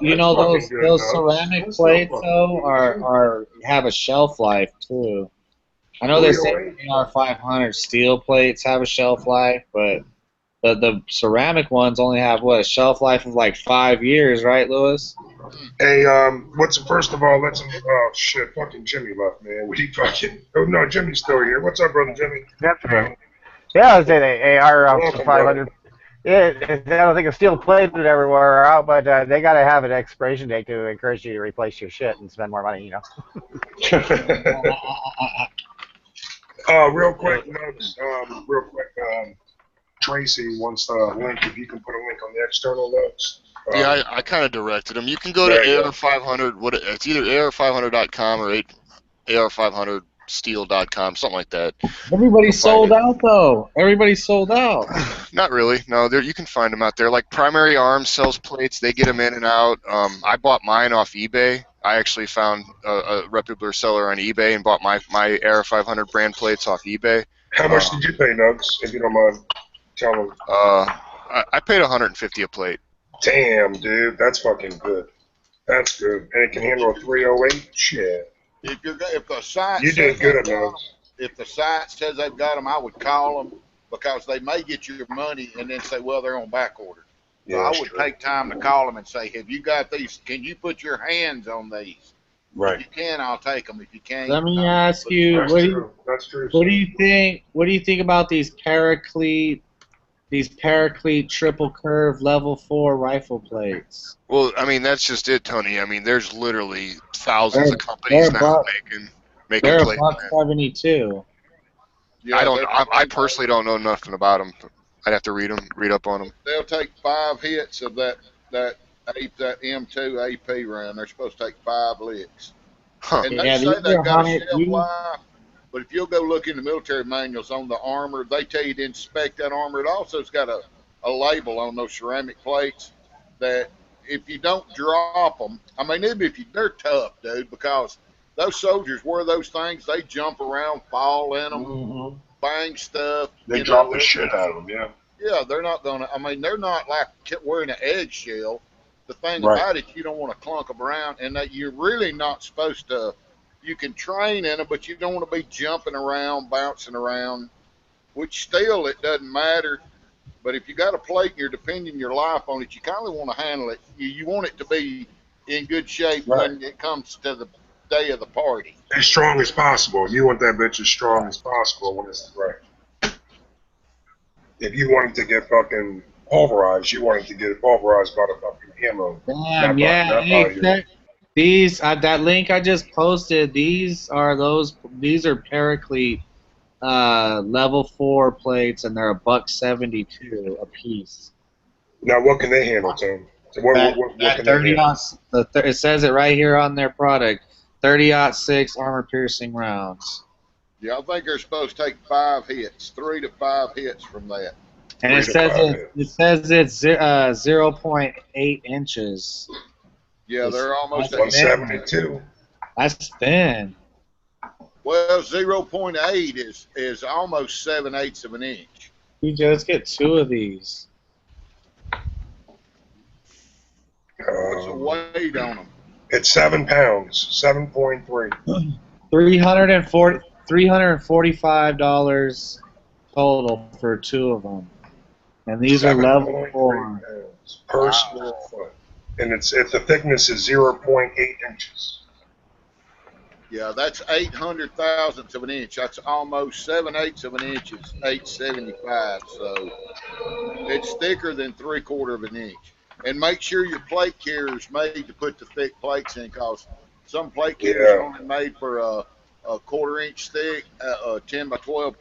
ceramic plates though have a shelf life too. I know they say AR-500 steel plates have a shelf life, but the ceramic ones only have a shelf life of like 5 years, right, Lewis? Hey, first of all, fucking Jimmy left, man. Oh no, Jimmy's still here. What's up, brother Jimmy? That's right. Yeah, I was at AR 500. I don't think it's steel plated everywhere out, but they got to have an expiration date to encourage you to replace your shit and spend more money. Real quick, notes. Real quick, Tracy wants a link. If you can put a link on the external notes. Yeah, I kind of directed them. You can go to AR500. It's either AR500.com or AR500steel.com, something like that. Everybody's sold out, though. Everybody's sold out. Not really. No, you can find them out there. Like Primary Arms sells plates. They get them in and out. I bought mine off eBay. I actually found a reputable seller on eBay and bought my AR500 brand plates off eBay. How much did you pay, Nugs, if you don't mind telling them? I paid $150 a plate. Damn, dude, that's fucking good. That's good. And it can handle a 308? Shit. If the site You did good, Nugs. If the site says they've got them, I would call them because they may get you your money and then say, well, they're on back order. So Yeah, I would take time to call them and say, have you got these? Can you put your hands on these? Right. If you can, I'll take them. If you can't, Let me ask you, That's true. That's true. what do you think? What do you think about these Paraclete triple curve level 4 rifle plates? Well, I mean, that's just it, Tony. I mean, there's literally thousands of companies now making They're plates. $172. Yeah, I personally don't know nothing about them. I'd have to read up on them. They'll take 5 hits of that M2 AP round. They're supposed to take 5 licks. Huh. And they say they've got a shelf life, but if you'll go look in the military manuals on the armor, they tell you to inspect that armor. It also has got a label on those ceramic plates that if you don't drop them, I mean, even if they're tough, dude, because those soldiers wear those things, they jump around, fall in them, bang stuff. They drop the shit out of them, yeah. Yeah, they're not going to, I mean, they're not like wearing an eggshell. The thing about it, you don't want to clunk them around, and that you're really not supposed to, you can train in them, but you don't want to be jumping around, bouncing around, which still, it doesn't matter. But if you got a plate and you're depending your life on it, you kind of want to handle it. You want it to be in good shape when it comes to the day of the party. As strong as possible. You want that bitch as strong as possible when it's right. If you want it to get fucking pulverized, you want it to get pulverized by the fucking ammo. Damn, yeah. These that link I just posted. These are Paraclete level 4 plates, and they're $172 a piece. Now, what can they handle, Tim? So what can they handle? It says it right here on their product. 30-06 armor piercing rounds. Yeah, I think they're supposed to take 5 hits, 3 to 5 hits from that. And it says it's 0.8 inches. Yeah, they're almost 172. That's thin. Well, 0.8 is almost 7/8 of an inch. You just get 2 of these. What's the weight on them? It's 7 pounds, 7.3. $345 total for 2 of them, and these are level 4 per square foot, and the thickness is 0.8 inches. Yeah, that's 800 thousandths of an inch. That's almost 7/8 of an inch. It's 875. So it's thicker than 3/4 of an inch. And make sure your plate carrier is made to put the thick plates in, because some plate carriers are only made for a 1/4 inch thick, 10 by 12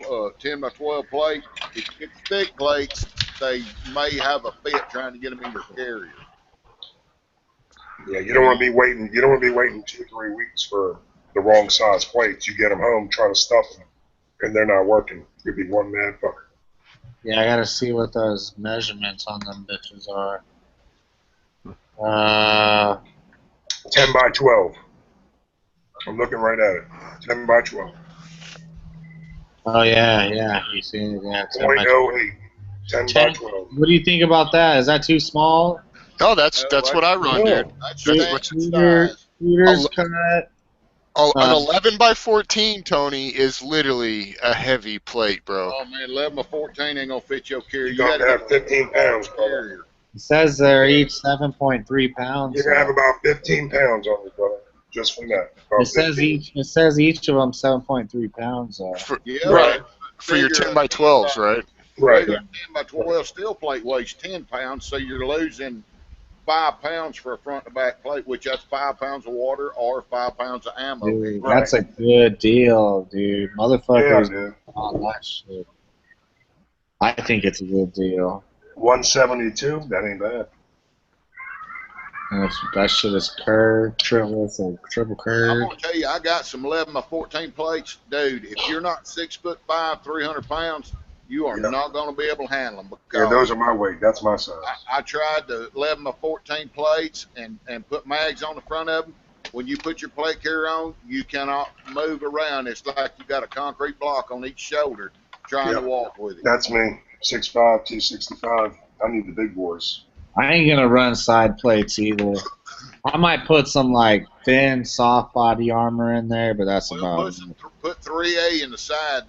plate. If you get thick plates, they may have a fit trying to get them in your carrier. Yeah, you don't want to be waiting. You don't want to be waiting 2-3 weeks for the wrong size plates. You get them home, try to stuff them, and they're not working. You'd be one mad fucker. Yeah, I gotta see what those measurements on them bitches are. 10 by 12. I'm looking right at it. 10 by 12. Oh yeah. You see, yeah. 0.08. 10 by 12. What do you think about that? Is that too small? No, that's what I run, dude. Shooter's cut. An 11 by 14, Tony, is literally a heavy plate, bro. Oh man, 11 by 14 ain't gonna fit your carrier. You got to have 15 pounds, brother. It says they're each 7.3 pounds. You're gonna have about 15 pounds on you, brother, just from that. It says each of them 7.3 pounds. Right. For your 10 by 12s, right? Right. regular 10 by 12 steel plate weighs 10 pounds, so you're losing 5 pounds for a front to back plate, which that's 5 pounds of water or 5 pounds of ammo. Dude, Right. that's a good deal, dude. Yeah, Motherfuckers dude. on that shit. I think it's a good deal. 172. That ain't bad. And that shit is curved, triple I'm curved. gonna tell you, I got some 11 by 14 plates, dude. If you're not 6'5", 300 pounds, you are Yeah. not gonna be able to handle them. Yeah, Because those are my weight. That's my size. I tried the 11 by 14 plates and put mags on the front of them. When you put your plate carrier on, you cannot move around. It's like you got a concrete block on each shoulder trying to Yep. walk with it. That's me. 6'5", 265. I need the big boys. I ain't gonna run side plates either. I might put some like thin, soft body armor in there, but that's Well, about it. put 3A in the side.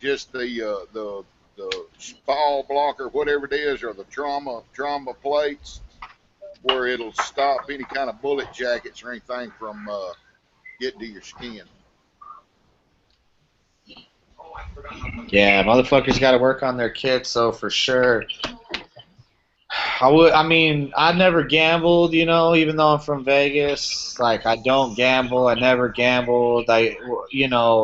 Just the fall blocker, whatever it is, or the trauma plates, where it'll stop any kind of bullet jackets or anything from getting to your skin. Yeah, motherfuckers got to work on their kits, so for sure. I never gambled, you know, even though I'm from Vegas. Like, I don't gamble. I never gambled.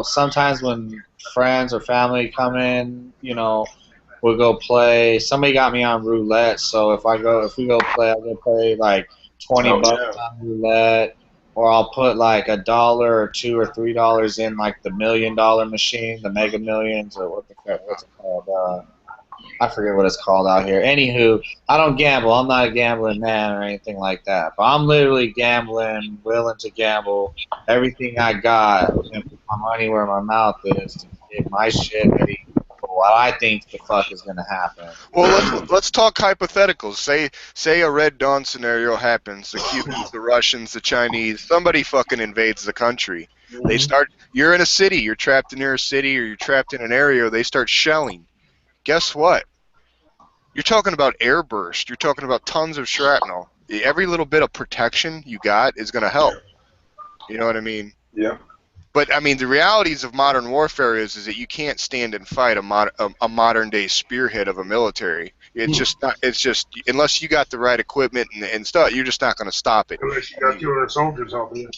Sometimes when friends or family come in, we'll go play. Somebody got me on roulette, so if we go play, I'll go play like 20 Oh, bucks yeah. on roulette, or I'll put like $1 or $2 or $3 in like the $1 million machine, the Mega Millions, or what's it called? I forget what it's called out here. Anywho, I don't gamble. I'm not a gambling man or anything like that. But I'm literally gambling, willing to gamble everything I got and put my money where my mouth is to get my shit ready for what I think the fuck is gonna happen. Well, let's talk hypotheticals. Say a Red Dawn scenario happens. The Cubans, the Russians, the Chinese, somebody fucking invades the country. They start. You're in a city. You're trapped near a city, or you're trapped in an area. Or they start shelling. Guess what? You're talking about airburst. You're talking about tons of shrapnel. Every little bit of protection you got is going to help. You know what I mean? Yeah. But I mean, the realities of modern warfare is that you can't stand and fight a modern day spearhead of a military. It's just not. It's just unless you got the right equipment and stuff, you're just not going to stop it. Unless you got 200 soldiers on you.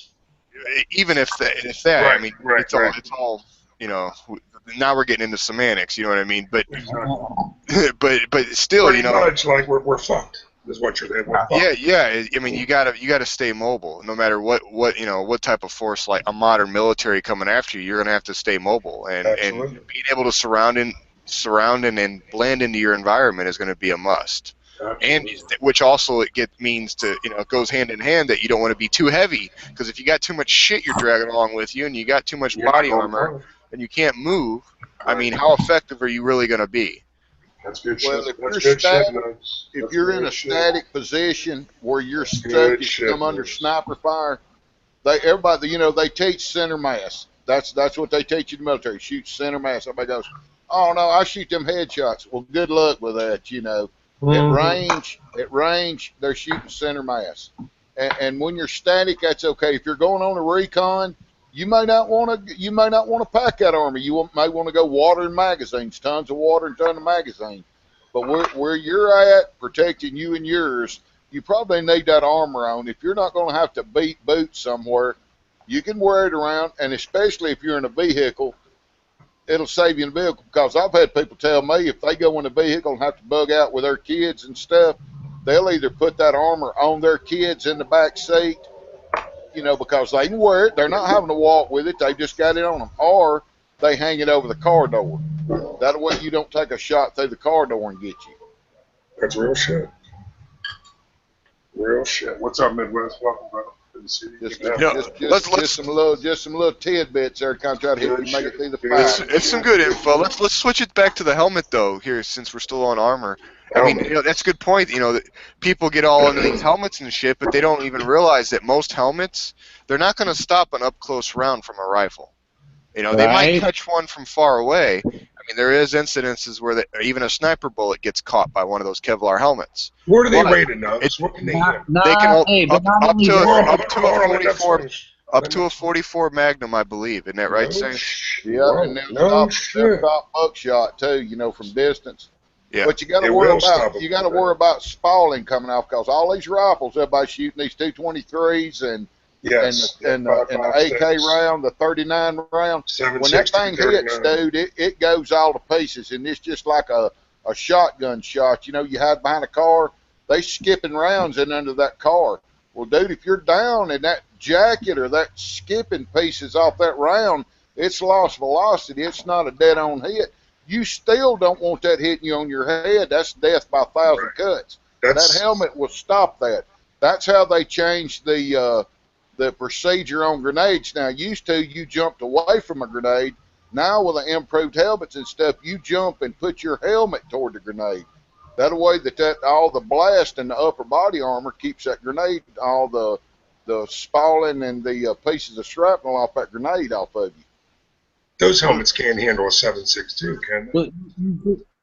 Even if that, Right, I mean, right, it's right. all. Now we're getting into semantics. You know what I mean? But but still, Pretty much like we're fucked. Is what you're saying. We're fucked. Yeah. I mean, you gotta stay mobile, no matter what type of force, like a modern military coming after you. You're gonna have to stay mobile, and being able to surround and blend into your environment is gonna be a must. Absolutely. And which also it goes hand in hand that you don't want to be too heavy, because if you got too much shit you're dragging along with you, and you got too much body armor, and you can't move, I mean, how effective are you really gonna be? That's good Well, shit. if That's you're good static, shit, Nugs. if That's you're good in a shit. static position where you're Good stuck, you shit, come under Nugs. sniper fire. Everybody, they teach center mass. That's what they teach you in the military. Shoot center mass. Everybody goes, oh no, I shoot them headshots. Well, good luck with that. At range, they're shooting center mass. And when you're static, that's okay. If you're going on a recon, you may not want to pack that armor. You may want to go water and magazines, tons of water and tons of magazines. But where you're at, protecting you and yours, you probably need that armor on. If you're not going to have to beat boots somewhere, you can wear it around. And especially if you're in a vehicle, it'll save you in a vehicle. Because I've had people tell me if they go in a vehicle and have to bug out with their kids and stuff, they'll either put that armor on their kids in the back seat, because they can wear it. They're not having to walk with it. They just got it on them. Or they hang it over the car door. That way you don't take a shot through the car door and get you. That's real shit. Real shit. What's up, Midwest? Welcome, brother. Good to see you. Just some little tidbits there, kind of try to help you make it through the fight. It's some good info. Let's switch it back to the helmet though here, since we're still on armor. I mean, that's a good point. That people get all into these helmets and shit, but they don't even realize that most helmets, they're not going to stop an up close round from a rifle. They might catch one from far away. I mean, there is incidences where even a sniper bullet gets caught by one of those Kevlar helmets. Where do they rate it now? What can they hit? They can up to a 44 Up to a 44 Magnum, I believe. Isn't that right, Saints? Yeah, and they'll stop buckshot too, you know, from distance. Yeah. But you got to worry about spalling coming off, because all these rifles, everybody's shooting these 223s and the AK round, the 39 round. When that thing hits, dude, it goes all to pieces, and it's just like a shotgun shot. You know, you hide behind a car, they skipping rounds in under that car. Well, dude, if you're down and that jacket or that skipping pieces off that round, it's lost velocity. It's not a dead-on hit. You still don't want that hitting you on your head. That's death by 1,000 cuts. That helmet will stop that. That's how they changed the procedure on grenades. Now, used to, you jumped away from a grenade. Now, with the improved helmets and stuff, you jump and put your helmet toward the grenade. That way that all the blast and the upper body armor keeps that grenade, all the spalling and the pieces of shrapnel off that grenade off of you. Those helmets can't handle a 7.62, can they?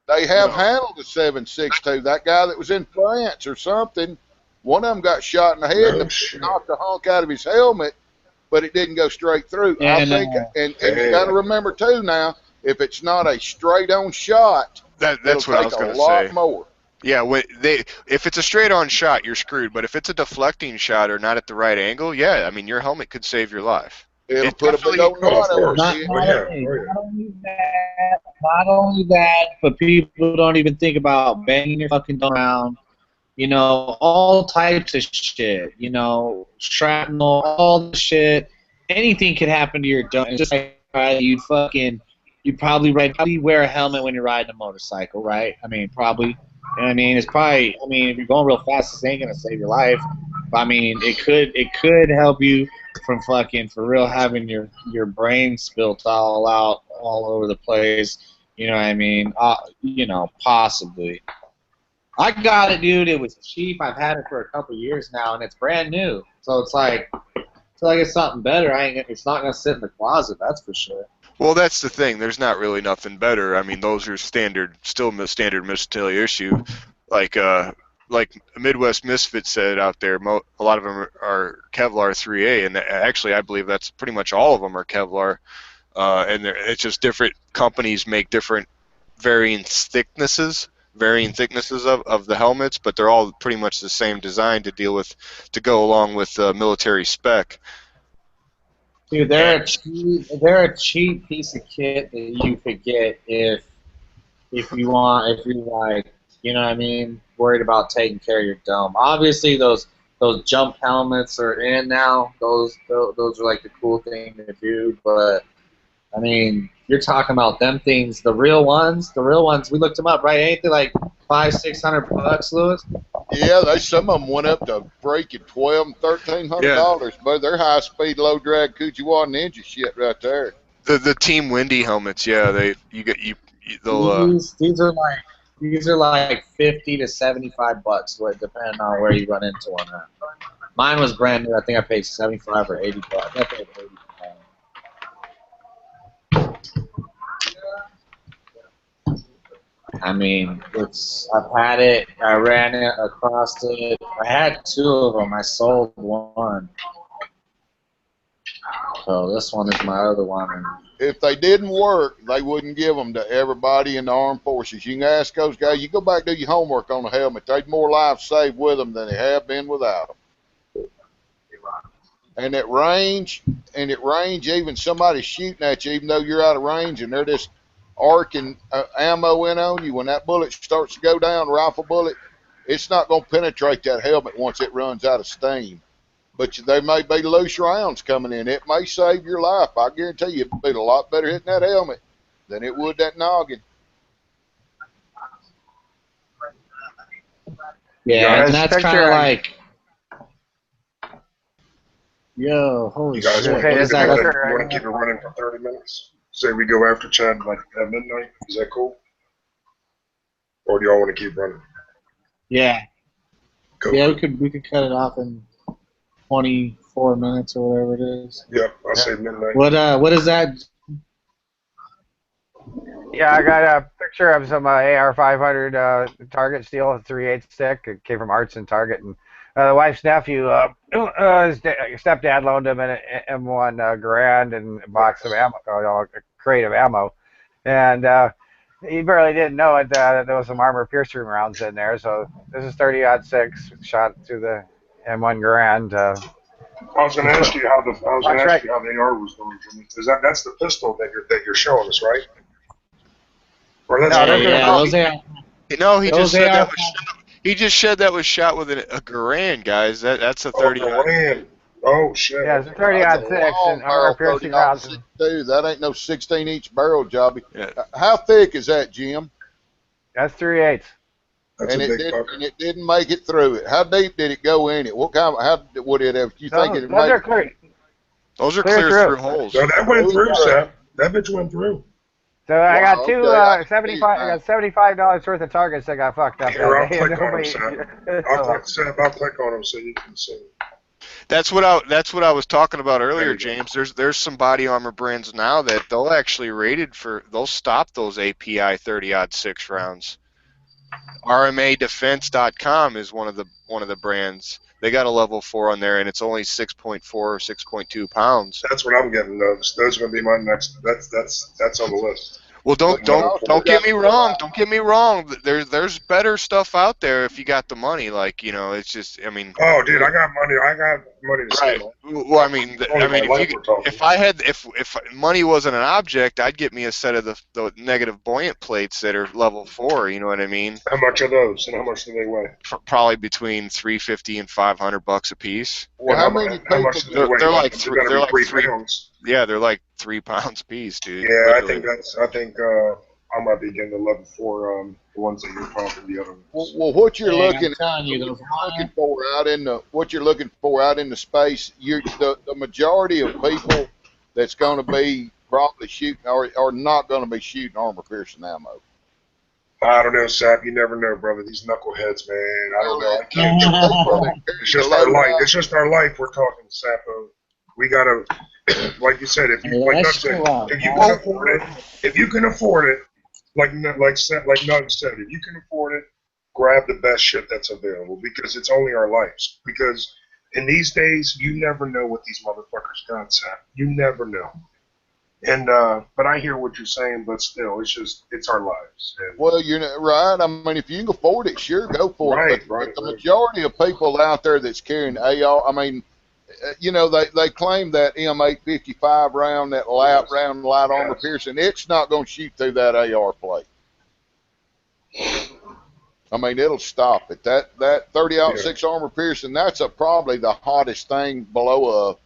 They have handled a 7.62. That guy that was in France or something, one of them got shot in the head and knocked the hunk out of his helmet, but it didn't go straight through. I think, and you got to remember too now, if it's not a straight-on shot, that's what I was going to say. A lot more. Yeah, if it's a straight-on shot, you're screwed. But if it's a deflecting shot or not at the right angle, yeah, I mean, your helmet could save your life. It'll put a big old knot over it. Not only that, but people don't even think about banging your fucking dome around. You know, all types of shit. You know, shrapnel, all the shit. Anything could happen to your dome. It's just like you'd probably wear a helmet when you're riding a motorcycle, right? I mean, probably. You know what I mean? It's probably. I mean, if you're going real fast, this ain't gonna save your life. But I mean, it could help you from fucking for real having your brain spilt all out all over the place. You know what I mean? You know, possibly. I got it, dude. It was cheap. I've had it for a couple years now, and it's brand new. So it's like, it's something better. It's not gonna sit in the closet. That's for sure. Well, that's the thing. There's not really nothing better. I mean, those are standard military issue. Like Midwest Misfit said out there, a lot of them are Kevlar 3A, and actually I believe that's pretty much all of them are Kevlar. And it's just different companies make different varying thicknesses of the helmets, but they're all pretty much the same design to go along with military spec. Dude, they're a cheap piece of kit that you could get if you're like, you know what I mean, worried about taking care of your dome. Obviously, those jump helmets are in now. Those are like the cool thing to do. But I mean, you're talking about them things, the real ones. We looked them up, right? Ain't they like $500-600, Lewis? Yeah, some of them went up to breaking $1,200 and $1,300, but they're high speed, low drag Kujiwa ninja shit right there. The Team Windy helmets, yeah, these are like $50 to $75, depending on where you run into one at. Mine was brand new. I think I paid $75 or $80. I paid $80. I mean, I've had it. I ran it across it. I had two of them. I sold one. So this one is my other one. If they didn't work, they wouldn't give them to everybody in the armed forces. You can ask those guys. You go back and do your homework on the helmet. There's more lives saved with them than they have been without them. And at range, even somebody shooting at you, even though you're out of range, and they're just arcing ammo in on you, when that bullet starts to go down, rifle bullet, it's not going to penetrate that helmet once it runs out of steam. But there may be loose rounds coming in. It may save your life. I guarantee you it'd be a lot better hitting that helmet than it would that noggin. Yeah, and that's kind of like, yo, holy shit. You guys want to keep it running for 30 minutes? Say we go after Chad like at midnight. Is that cool? Or do y'all want to keep running? Yeah. Cool. Yeah, we could cut it off in 24 minutes or whatever it is. Yep, I'll say midnight. What is that? Yeah, I got a picture of some AR-500 target steel, 3/8 stick. It came from Arts and Target, and The wife's nephew, his stepdad loaned him an M1 Garand and a box of ammo, a crate of ammo, and he barely didn't know it that there was some armor-piercing rounds in there. So this is 30-06 shot through the M1 Garand. I was going to ask you how the That's right. AR was going, Jimmy. Is that's the pistol that you're showing us, right? Or that's No, Yeah, this is yeah, those AR. No, he just Those said AR. that was shot with a Garand, guys. That's a 30. Garand. Oh shit. yeah, it's a That's a 30-06 long and barrel armor-piercing rounds. 30-62. That ain't no 16-inch barrel, Jobby. Yeah. How thick is that, Jim? That's 3/8. That's And a it big fucker. and it didn't make it through it. How deep did it go in it? What kind? How would it have? You think Those it are make? clear. Those are Clear clear through. through holes. No, that went through, Seth. That bitch went through. So I got two Okay, I can see 75. I now. got $75 worth of targets that got fucked up Here, I'll that day. click on them, Seth. I'll click on them so you can see. That's what I was talking about earlier, James. There's some body armor brands now that they'll actually they'll stop those API 30-06 rounds. RMADefense.com is one of the brands. They got a level 4 on there, and it's only 6.4 or 6.2 pounds. That's what I'm getting. Those are going to be my next. That's on the list. Well, don't also get me got- wrong. Don't get me wrong. There's better stuff out there if you got the money. Like, you know, it's just, I mean. Oh, dude, I got money. I got money to Right. spend. Well, I mean, if money wasn't an object, I'd get me a set of the negative buoyant plates that are level 4. You know what I mean? How much are those, and how much do they weigh? Probably between $350 and $500 a piece. Well, And how many how much people? do they weigh? They're like It's three- gotta they're be like 3 three- pounds. Yeah, they're like 3 pounds a piece, dude. Yeah, literally. I think I might be getting the level 4 the ones that you're talking the other ones. Well, what you're Hey, looking I'm telling you, those what you're looking for out in the space, the majority of people that's going to be probably shooting or not going to be shooting armor piercing ammo. I don't know, Sap. You never know, brother. These knuckleheads, man. I don't know. I can't. It's just our life. It's just our life. We're talking, Sapo. We gotta, like you said, if you like Nug said, if you can afford it, like Nug said, if you can afford it, grab the best shit that's available because it's only our lives. Because in these days, you never know what these motherfuckers got, Sap. You never know. And but I hear what you're saying, but still, it's our lives. And Well, you're not right. I mean, if you can afford it, sure, go for it. But the majority of people out there that's carrying AR, I mean, you know, they claim that M855 round, that round light armor piercing, it's not going to shoot through that AR plate. I mean, it'll stop it. That 30-06 armor piercing, that's probably the hottest thing below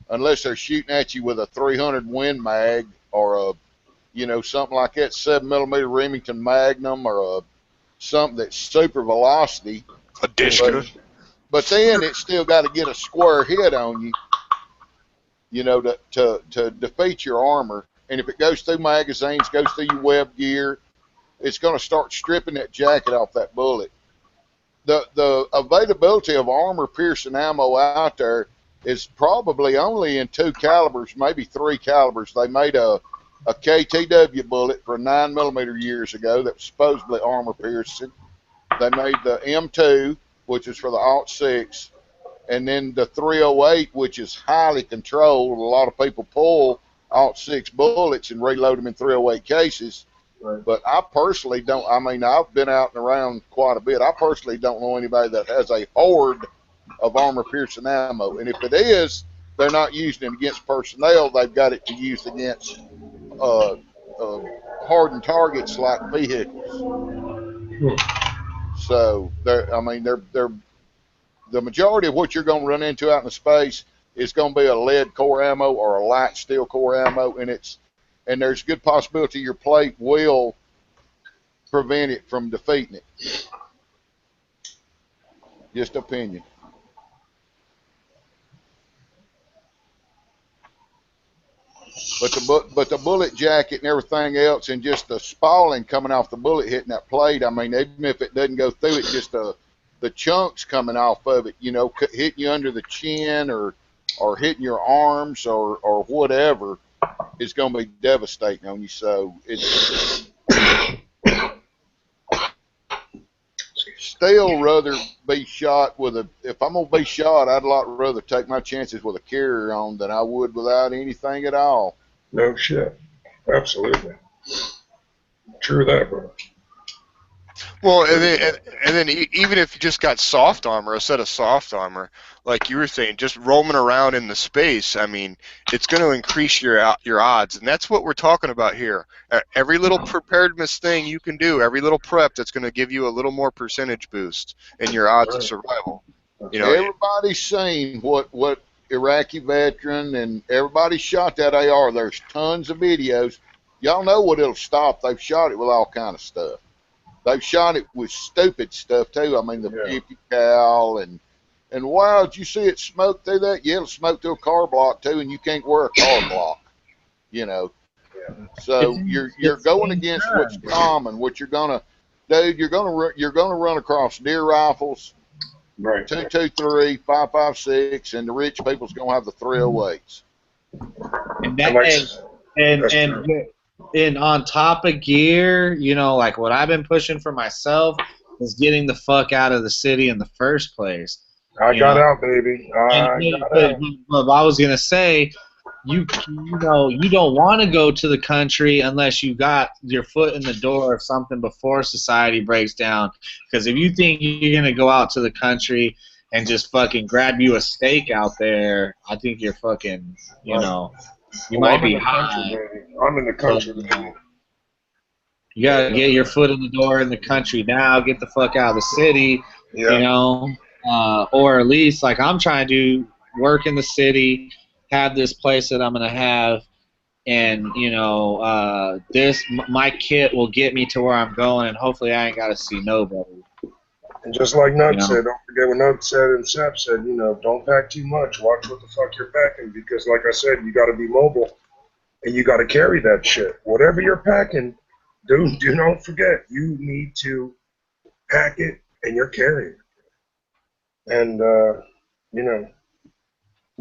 unless they're shooting at you with a 300 Win Mag or something like that, 7mm Remington Magnum or something that's super velocity. A Dishka. But then it's still got to get a square hit on you, to defeat your armor. And if it goes through magazines, goes through your web gear, it's going to start stripping that jacket off that bullet. The availability of armor piercing ammo out there is probably only in 2 calibers, maybe 3 calibers. They made a KTW bullet for 9mm years ago that was supposedly armor piercing. They made the M2, which is for the Alt-6, and then the 308, which is highly controlled. A lot of people pull Alt-6 bullets and reload them in 308 cases. Right. But I personally don't. I mean, I've been out and around quite a bit. I personally don't know anybody that has a horde of armor-piercing ammo. And if it is, they're not using it against personnel. They've got it to use against hardened targets like vehicles. So they're the majority of what you're going to run into out in space is going to be a lead core ammo or a light steel core ammo, and there's a good possibility your plate will prevent it from defeating it. Just opinion. But the bullet jacket and everything else, and just the spalling coming off the bullet hitting that plate. I mean, even if it doesn't go through it, just the chunks coming off of it, hitting you under the chin or hitting your arms or whatever, is going to be devastating on you. So it's still rather be shot with a. If I'm gonna be shot, I'd a lot rather take my chances with a carrier on than I would without anything at all. No shit. Absolutely. True that, bro. Well, and then even if you just got soft armor, a set of soft armor, like you were saying, just roaming around in the space, I mean, it's going to increase your odds, and that's what we're talking about here. Every little preparedness thing you can do, every little prep, that's going to give you a little more percentage boost in your odds of survival. You know, Everybody's seen what Iraqi veteran and everybody shot that AR. There's tons of videos. Y'all know what it'll stop. They've shot it with all kind of stuff. They've shot it with stupid stuff too. I mean, the 50 cal and wow, did you see it smoke through that? Yeah, it'll smoke through a car block too, and you can't wear a car block. You know, so you're going against what's common. What you're gonna, dude, you're gonna run across deer rifles, Right. 223, 5.56, and the rich people's gonna have the 308s. And on top of gear, you know, like what I've been pushing for myself is getting the fuck out of the city in the first place. I got out, baby. But I was gonna say, you know, you don't want to go to the country unless you got your foot in the door of something before society breaks down. Because if you think you're gonna go out to the country and just fucking grab you a steak out there, I think you're fucking, you know, you might be high. I'm in the country. You gotta get your foot in the door in the country now. Get the fuck out of the city, you know, or at least like I'm trying to work in the city, have this place that I'm gonna have, and you know, my kit will get me to where I'm going, and hopefully I ain't gotta see nobody. And just like Nut said, don't forget what Nut said and Sap said, you know, don't pack too much. Watch what the fuck you're packing because, like I said, you got to be mobile and you got to carry that shit. Whatever you're packing, do not forget, you need to pack it and you're carrying it. And, you know,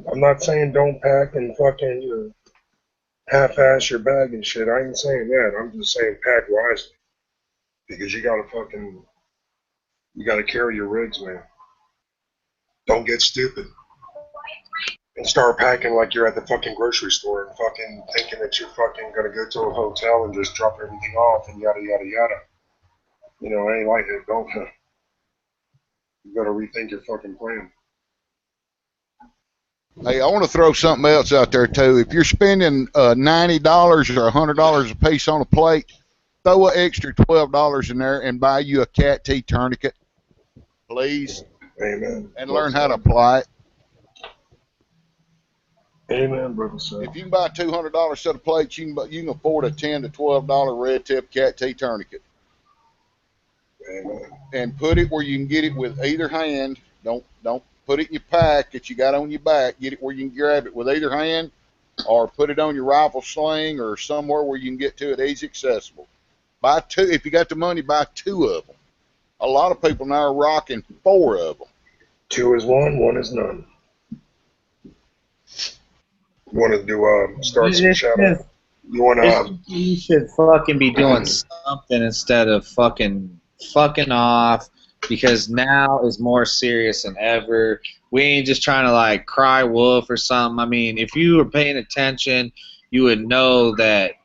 I'm not saying don't pack and fucking, you know, half-ass your bag and shit. I ain't saying that. I'm just saying pack wisely because you got to fucking... You gotta carry your rigs, man. Don't get stupid. And start packing like you're at the fucking grocery store and fucking thinking that you're fucking gonna go to a hotel and just drop everything off and yada yada yada. You know, it ain't like that, don't you? You gotta rethink your fucking plan. Hey, I want to throw something else out there too. If you're spending $90 or $100 a piece on a plate, throw an extra $12 in there and buy you a cat T tourniquet, please. Amen. And learn how to apply it. Amen, brother. Sir. If you can buy a $200 set of plates, you can afford a $10 to $12 red tip cat T tourniquet. Amen. And put it where you can get it with either hand. Don't put it in your pack that you got on your back. Get it where you can grab it with either hand, or put it on your rifle sling or somewhere where you can get to it easy accessible. Buy two. If you got the money, buy two of them. A lot of people now are rocking 4 of them. 2 is 1, 1 is none. You want to do start some shadow? You want to? You should fucking be doing something instead of fucking off, because now is more serious than ever. We ain't just trying to like cry wolf or something. I mean, if you were paying attention, you would know that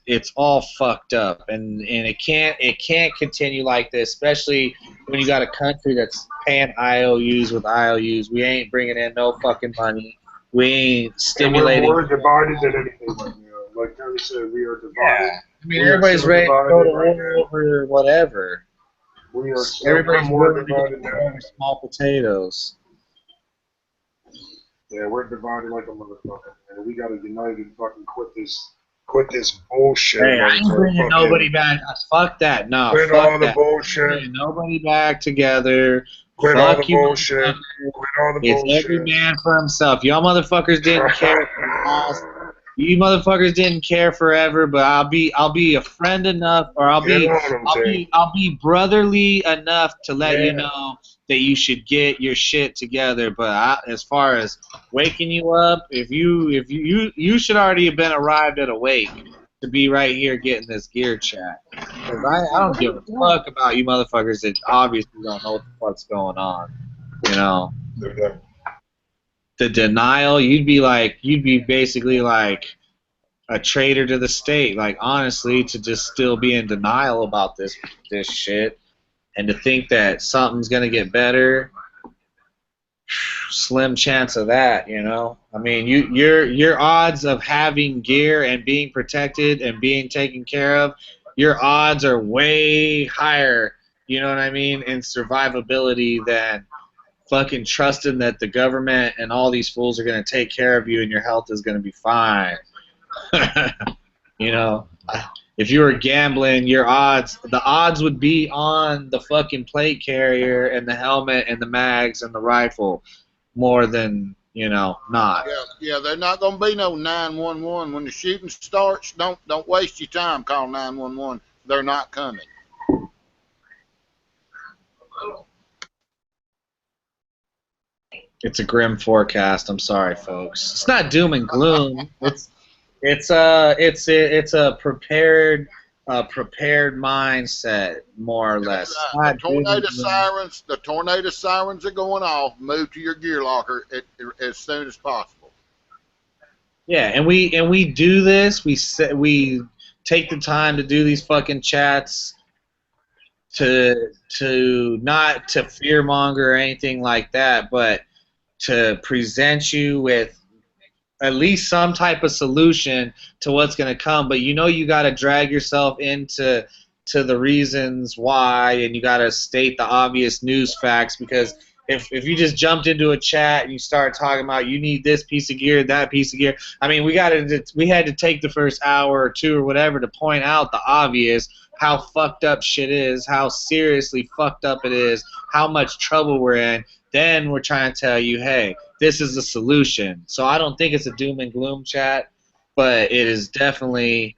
it's all fucked up, and it can't continue like this, especially when you got a country that's paying IOUs with IOUs. We ain't bringing in no fucking money. We ain't stimulating. We're divided than anything right now. Like Tony said, we are divided. Yeah. I mean, everybody's ready to go to war over whatever. We are so Everybody's more ready to divided go now. over small potatoes. Yeah, we're divided like a motherfucker, and we gotta unite and fucking quit this bullshit. Hey, I ain't bringing nobody back. Fuck that. No, quit fuck all the that. bullshit. Bringing nobody back together. Quit fuck all the you, bullshit. Quit all the bullshit. It's every man for himself. Y'all motherfuckers didn't care for the last. You motherfuckers didn't care forever, but I'll be a friend enough, or I'll be brotherly enough to let you know that you should get your shit together. But as far as waking you up, if you should already have been arrived at a wake, to be right here getting this gear chat. Because I don't give a fuck about you motherfuckers that obviously don't know what the fuck's going on. You know? The denial, you'd be basically like a traitor to the state. Like, honestly, to just still be in denial about this shit and to think that something's gonna get better, slim chance of that, you know. I mean, your odds of having gear and being protected and being taken care of, your odds are way higher, you know what I mean, in survivability than fucking trusting that the government and all these fools are going to take care of you and your health is going to be fine. You know, if you were gambling, the odds would be on the fucking plate carrier and the helmet and the mags and the rifle more than, you know, not. Yeah, they're not gonna be no 911 when the shooting starts. Don't waste your time. Call 911. They're not coming. It's a grim forecast. I'm sorry, folks. It's not doom and gloom. It's a prepared mindset, more or less. The tornado sirens are going off. Move to your gear locker as soon as possible. Yeah, and we do this. We take the time to do these fucking chats to not to fearmonger or anything like that, but to present you with at least some type of solution to what's going to come. But you know you got to drag yourself into the reasons why, and you got to state the obvious news facts, because if you just jumped into a chat and you start talking about you need this piece of gear, that piece of gear, I mean, we had to take the first hour or two or whatever to point out the obvious, how fucked up shit is, how seriously fucked up it is, how much trouble we're in. Then we're trying to tell you, hey, this is the solution. So I don't think it's a doom and gloom chat, but it is definitely,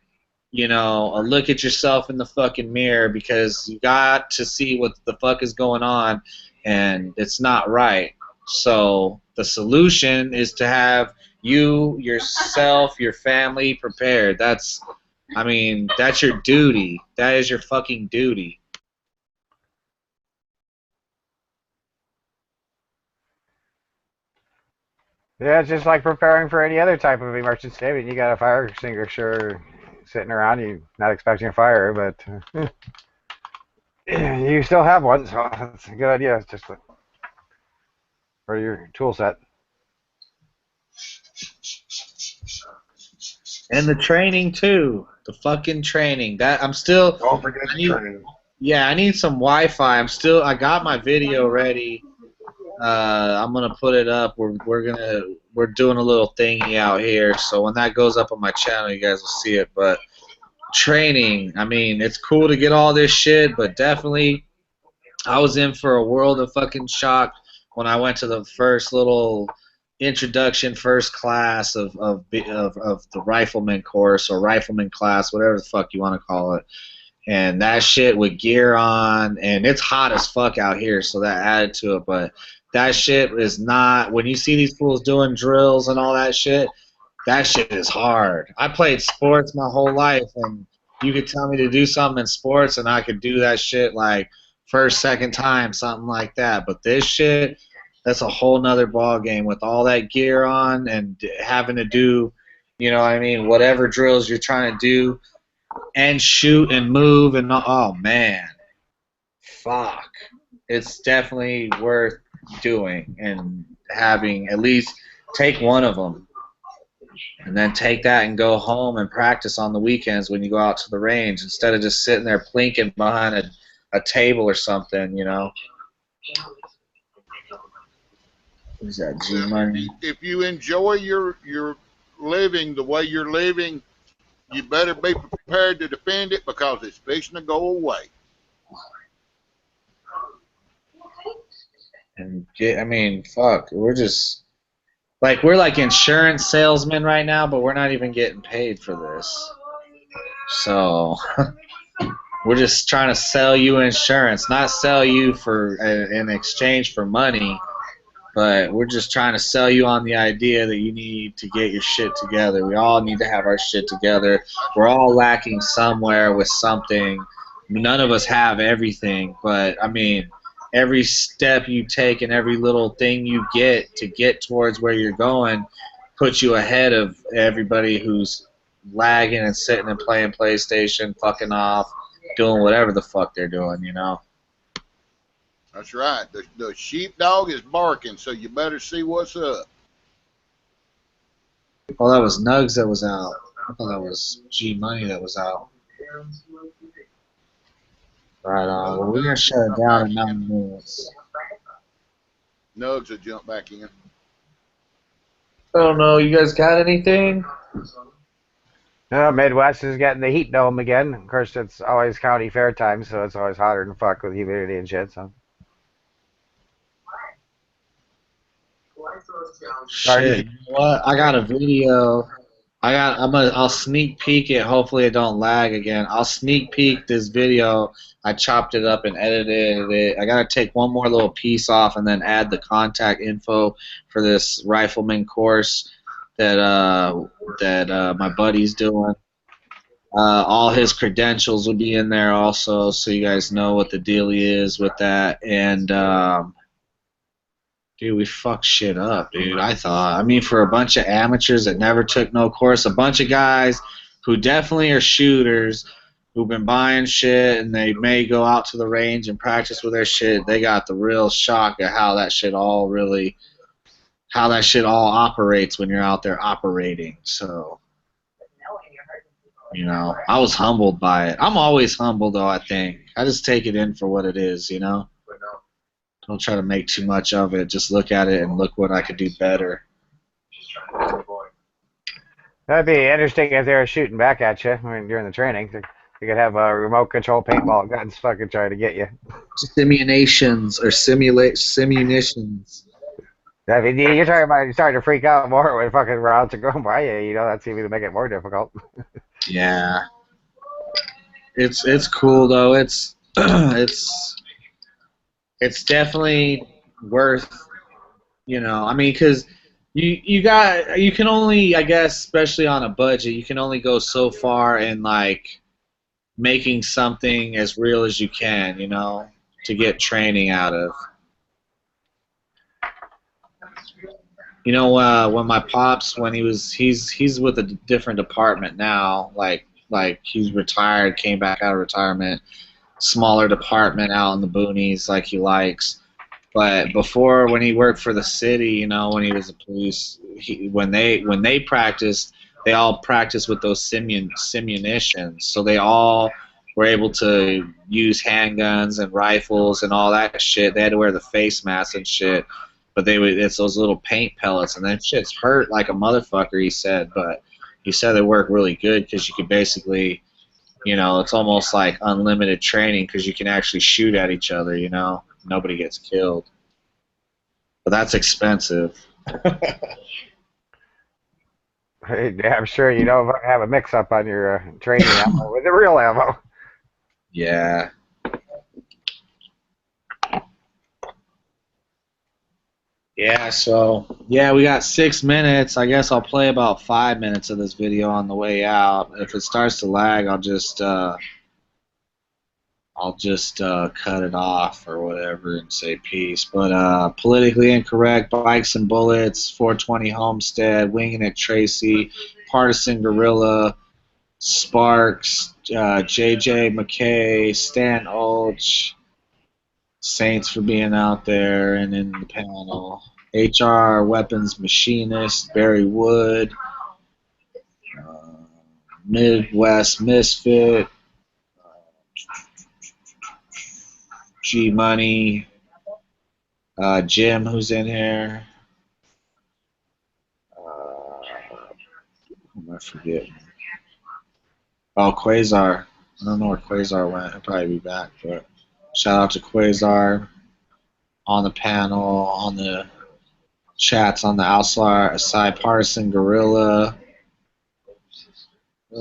you know, a look at yourself in the fucking mirror, because you got to see what the fuck is going on, and it's not right. So the solution is to have you, yourself, your family prepared. That's your duty. That is your fucking duty. Yeah, it's just like preparing for any other type of emergency. I mean, you got a fire extinguisher sitting around, you're not expecting a fire, but you still have one, so that's a good idea. It's just for your tool set. And the training too. The fucking training. That I'm still. Don't forget the training. Yeah, I need some Wi-Fi. I got my video ready. I'm gonna put it up. We're doing a little thingy out here, so when that goes up on my channel, you guys will see it. But training, I mean, it's cool to get all this shit, but definitely, I was in for a world of fucking shock when I went to the first little introduction, first class of the rifleman course or rifleman class, whatever the fuck you want to call it. And that shit with gear on, and it's hot as fuck out here, so that added to it. But that shit is not, when you see these fools doing drills and all that shit is hard. I played sports my whole life, and you could tell me to do something in sports, and I could do that shit like first, second time, something like that. But this shit, that's a whole nother ball game with all that gear on and having to do, you know what I mean, whatever drills you're trying to do and shoot and move and oh man, fuck. It's definitely worth doing and having at least take one of them and then take that and go home and practice on the weekends when you go out to the range instead of just sitting there plinking behind a table or something, you know. Who's that, G-Money? If you enjoy your living the way you're living, you better be prepared to defend it, because it's fixing to go away. And I mean, fuck, we're like insurance salesmen right now, but we're not even getting paid for this. So we're just trying to sell you insurance, not sell you for in exchange for money. But we're just trying to sell you on the idea that you need to get your shit together. We all need to have our shit together. We're all lacking somewhere with something. None of us have everything, but I mean, every step you take and every little thing you get to get towards where you're going puts you ahead of everybody who's lagging and sitting and playing PlayStation, fucking off, doing whatever the fuck they're doing, you know? That's right. The sheepdog is barking, so you better see what's up. Oh, that was Nugs that was out. I thought that was G Money that was out. Right on. Well, we're going to shut it down in 9 minutes. Nugs will jump back in. I don't know. You guys got anything? Midwest is getting the heat dome again. Of course, it's always county fair time, so it's always hotter than fuck with humidity and shit. So. Shit, you know what? I got a video. I'll sneak peek it. Hopefully it don't lag again. I'll sneak peek this video. I chopped it up and edited it. I gotta take one more little piece off and then add the contact info for this rifleman course that my buddy's doing. All his credentials will be in there also, so you guys know what the deal is with that. And dude, we fucked shit up, dude. I mean, for a bunch of amateurs that never took no course, a bunch of guys who definitely are shooters, who've been buying shit, and they may go out to the range and practice with their shit. They got the real shock of how that shit all operates when you're out there operating. So, you know, I was humbled by it. I'm always humble, though, I think. I just take it in for what it is, you know? Don't try to make too much of it. Just look at it and look what I could do better. That'd be interesting if they were shooting back at you during the training. You could have a remote control paintball guns fucking trying to get you. Simulations or simunitions. I mean, you're talking about you're starting to freak out more when fucking rounds are going by you. You know, that's even to make it more difficult. Yeah. It's cool though. It's definitely worth, you know, I mean, because you can only, I guess, especially on a budget, you can only go so far in, like, making something as real as you can, you know, to get training out of. You know, when my pops, when he's with a different department now, like he's retired, came back out of retirement, smaller department out in the boonies like he likes. But before, when he worked for the city, you know, when he was a police, when they practiced, they all practiced with those simunitions. So they all were able to use handguns and rifles and all that shit. They had to wear the face masks and shit. But it's those little paint pellets, and that shit's hurt like a motherfucker, he said. But he said they work really good because you could basically, you know, it's almost like unlimited training because you can actually shoot at each other, you know. Nobody gets killed. But that's expensive. I'm sure you don't have a mix-up on your training ammo with the real ammo. Yeah. Yeah, so, yeah, we got 6 minutes. I guess I'll play about 5 minutes of this video on the way out. If it starts to lag, I'll just cut it off or whatever and say peace. But politically incorrect, bikes and bullets, 420 Homestead, winging it Tracy, partisan guerrilla, Sparks, JJ McKay, Stan Olch, Saints for being out there and in the panel, HR Weapons Machinist, Barry Wood, Midwest Misfit, G Money, Jim, who's in here. Who am I forgetting? Oh, Quasar. I don't know where Quasar went. He'll probably be back, but shout out to Quasar on the panel, on the chats, on the outside partisan guerrilla. I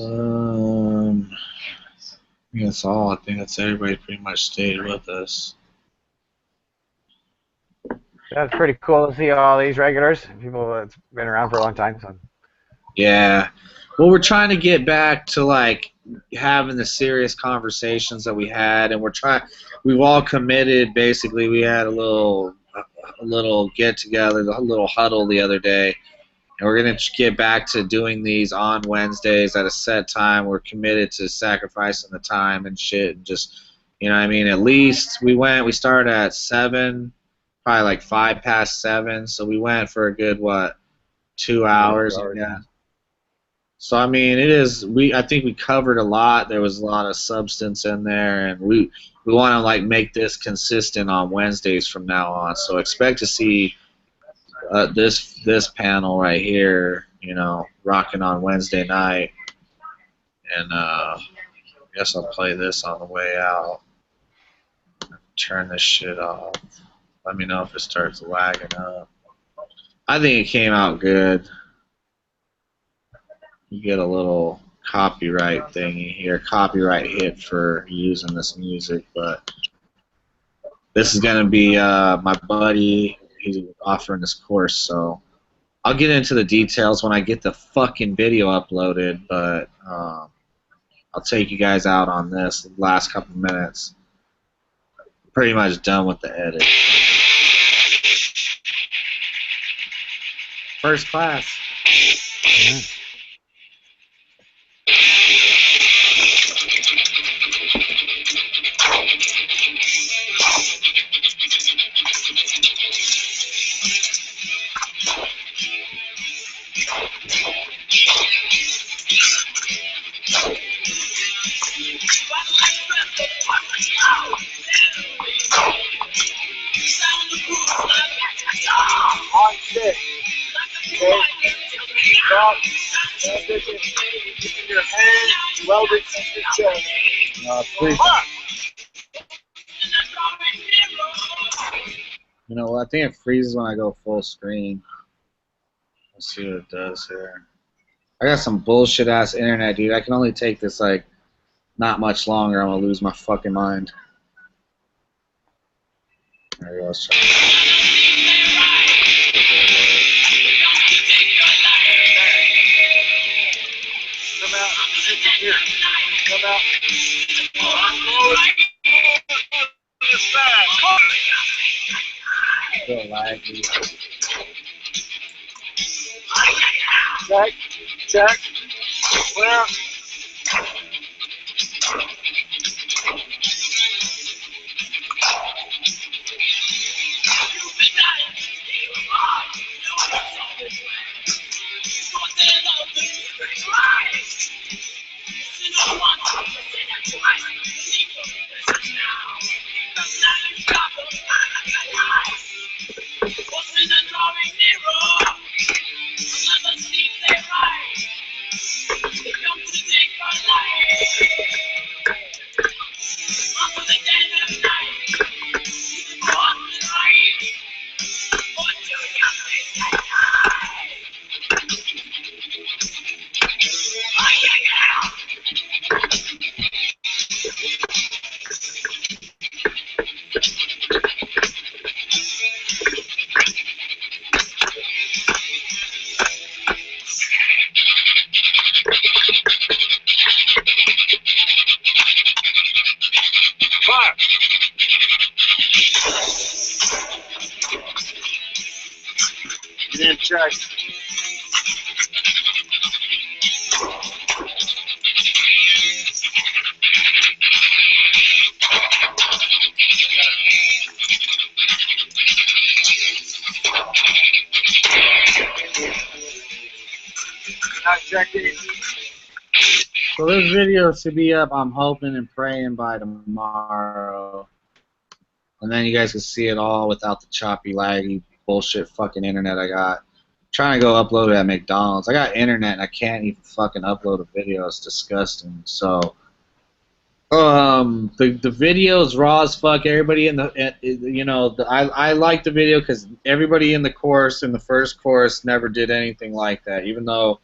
think that's all. I think that's everybody pretty much stayed with us. That's pretty cool to see all these regulars, people that's been around for a long time. So. Yeah. Well, we're trying to get back to like having the serious conversations that we had, and we've all committed. Basically, we had a little get together, a little huddle the other day, and we're gonna get back to doing these on Wednesdays at a set time. We're committed to sacrificing the time and shit, and just, you know what I mean. At least we started at 7, probably like 7:05, so we went for a good 2 hours. Yeah. So I mean, I think we covered a lot. There was a lot of substance in there, and we want to like make this consistent on Wednesdays from now on. So expect to see this panel right here, rocking on Wednesday night. And I guess I'll play this on the way out. Turn this shit off. Let me know if it starts lagging up. I think it came out good. You get a little copyright thingy here, copyright hit for using this music, but this is going to be my buddy. He's offering this course, so I'll get into the details when I get the fucking video uploaded, but I'll take you guys out on this the last couple minutes. Pretty much done with the edit. First class. Yeah. On six. Okay. Stop. Transition. Keeping your hands welded to your chest. Please. You know what? I think it freezes when I go full screen. Let's see what it does here. I got some bullshit ass internet, dude. I can only take this like not much longer. I'm gonna lose my fucking mind. There we go. Let's try. Come out. Here. Come out. Still laggy. Check. Check. Clear. You didn't check. Not checking. So this video should be up, I'm hoping and praying, by tomorrow. And then you guys can see it all without the choppy, laggy, bullshit fucking internet I got. Trying to go upload it at McDonald's. I got internet and I can't even fucking upload a video. It's disgusting. So, the video is raw as fuck. Everybody in the, I like the video because everybody in the course, in the first course, never did anything like that. Even though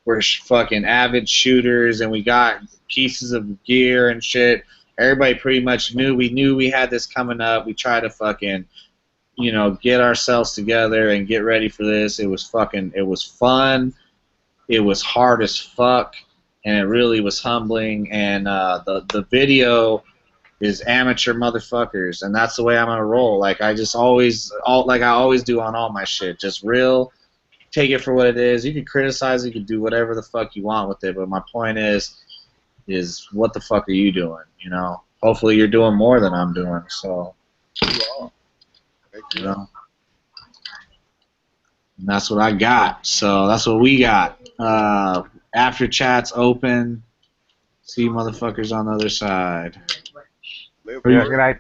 we're fucking avid shooters and we got pieces of gear and shit. Everybody pretty much knew we had this coming up. We tried to fucking, you know, get ourselves together and get ready for this. It was fun. It was hard as fuck, and it really was humbling. And the video is amateur motherfuckers, and that's the way I'm gonna roll. Like I always do on all my shit. Just real, take it for what it is. You can criticize it, you can do whatever the fuck you want with it, but my point is what the fuck are you doing? You know, hopefully you're doing more than I'm doing. So, you know, and that's what I got. So that's what we got. After chat's open. See you motherfuckers on the other side. Live Yeah, for good it. night.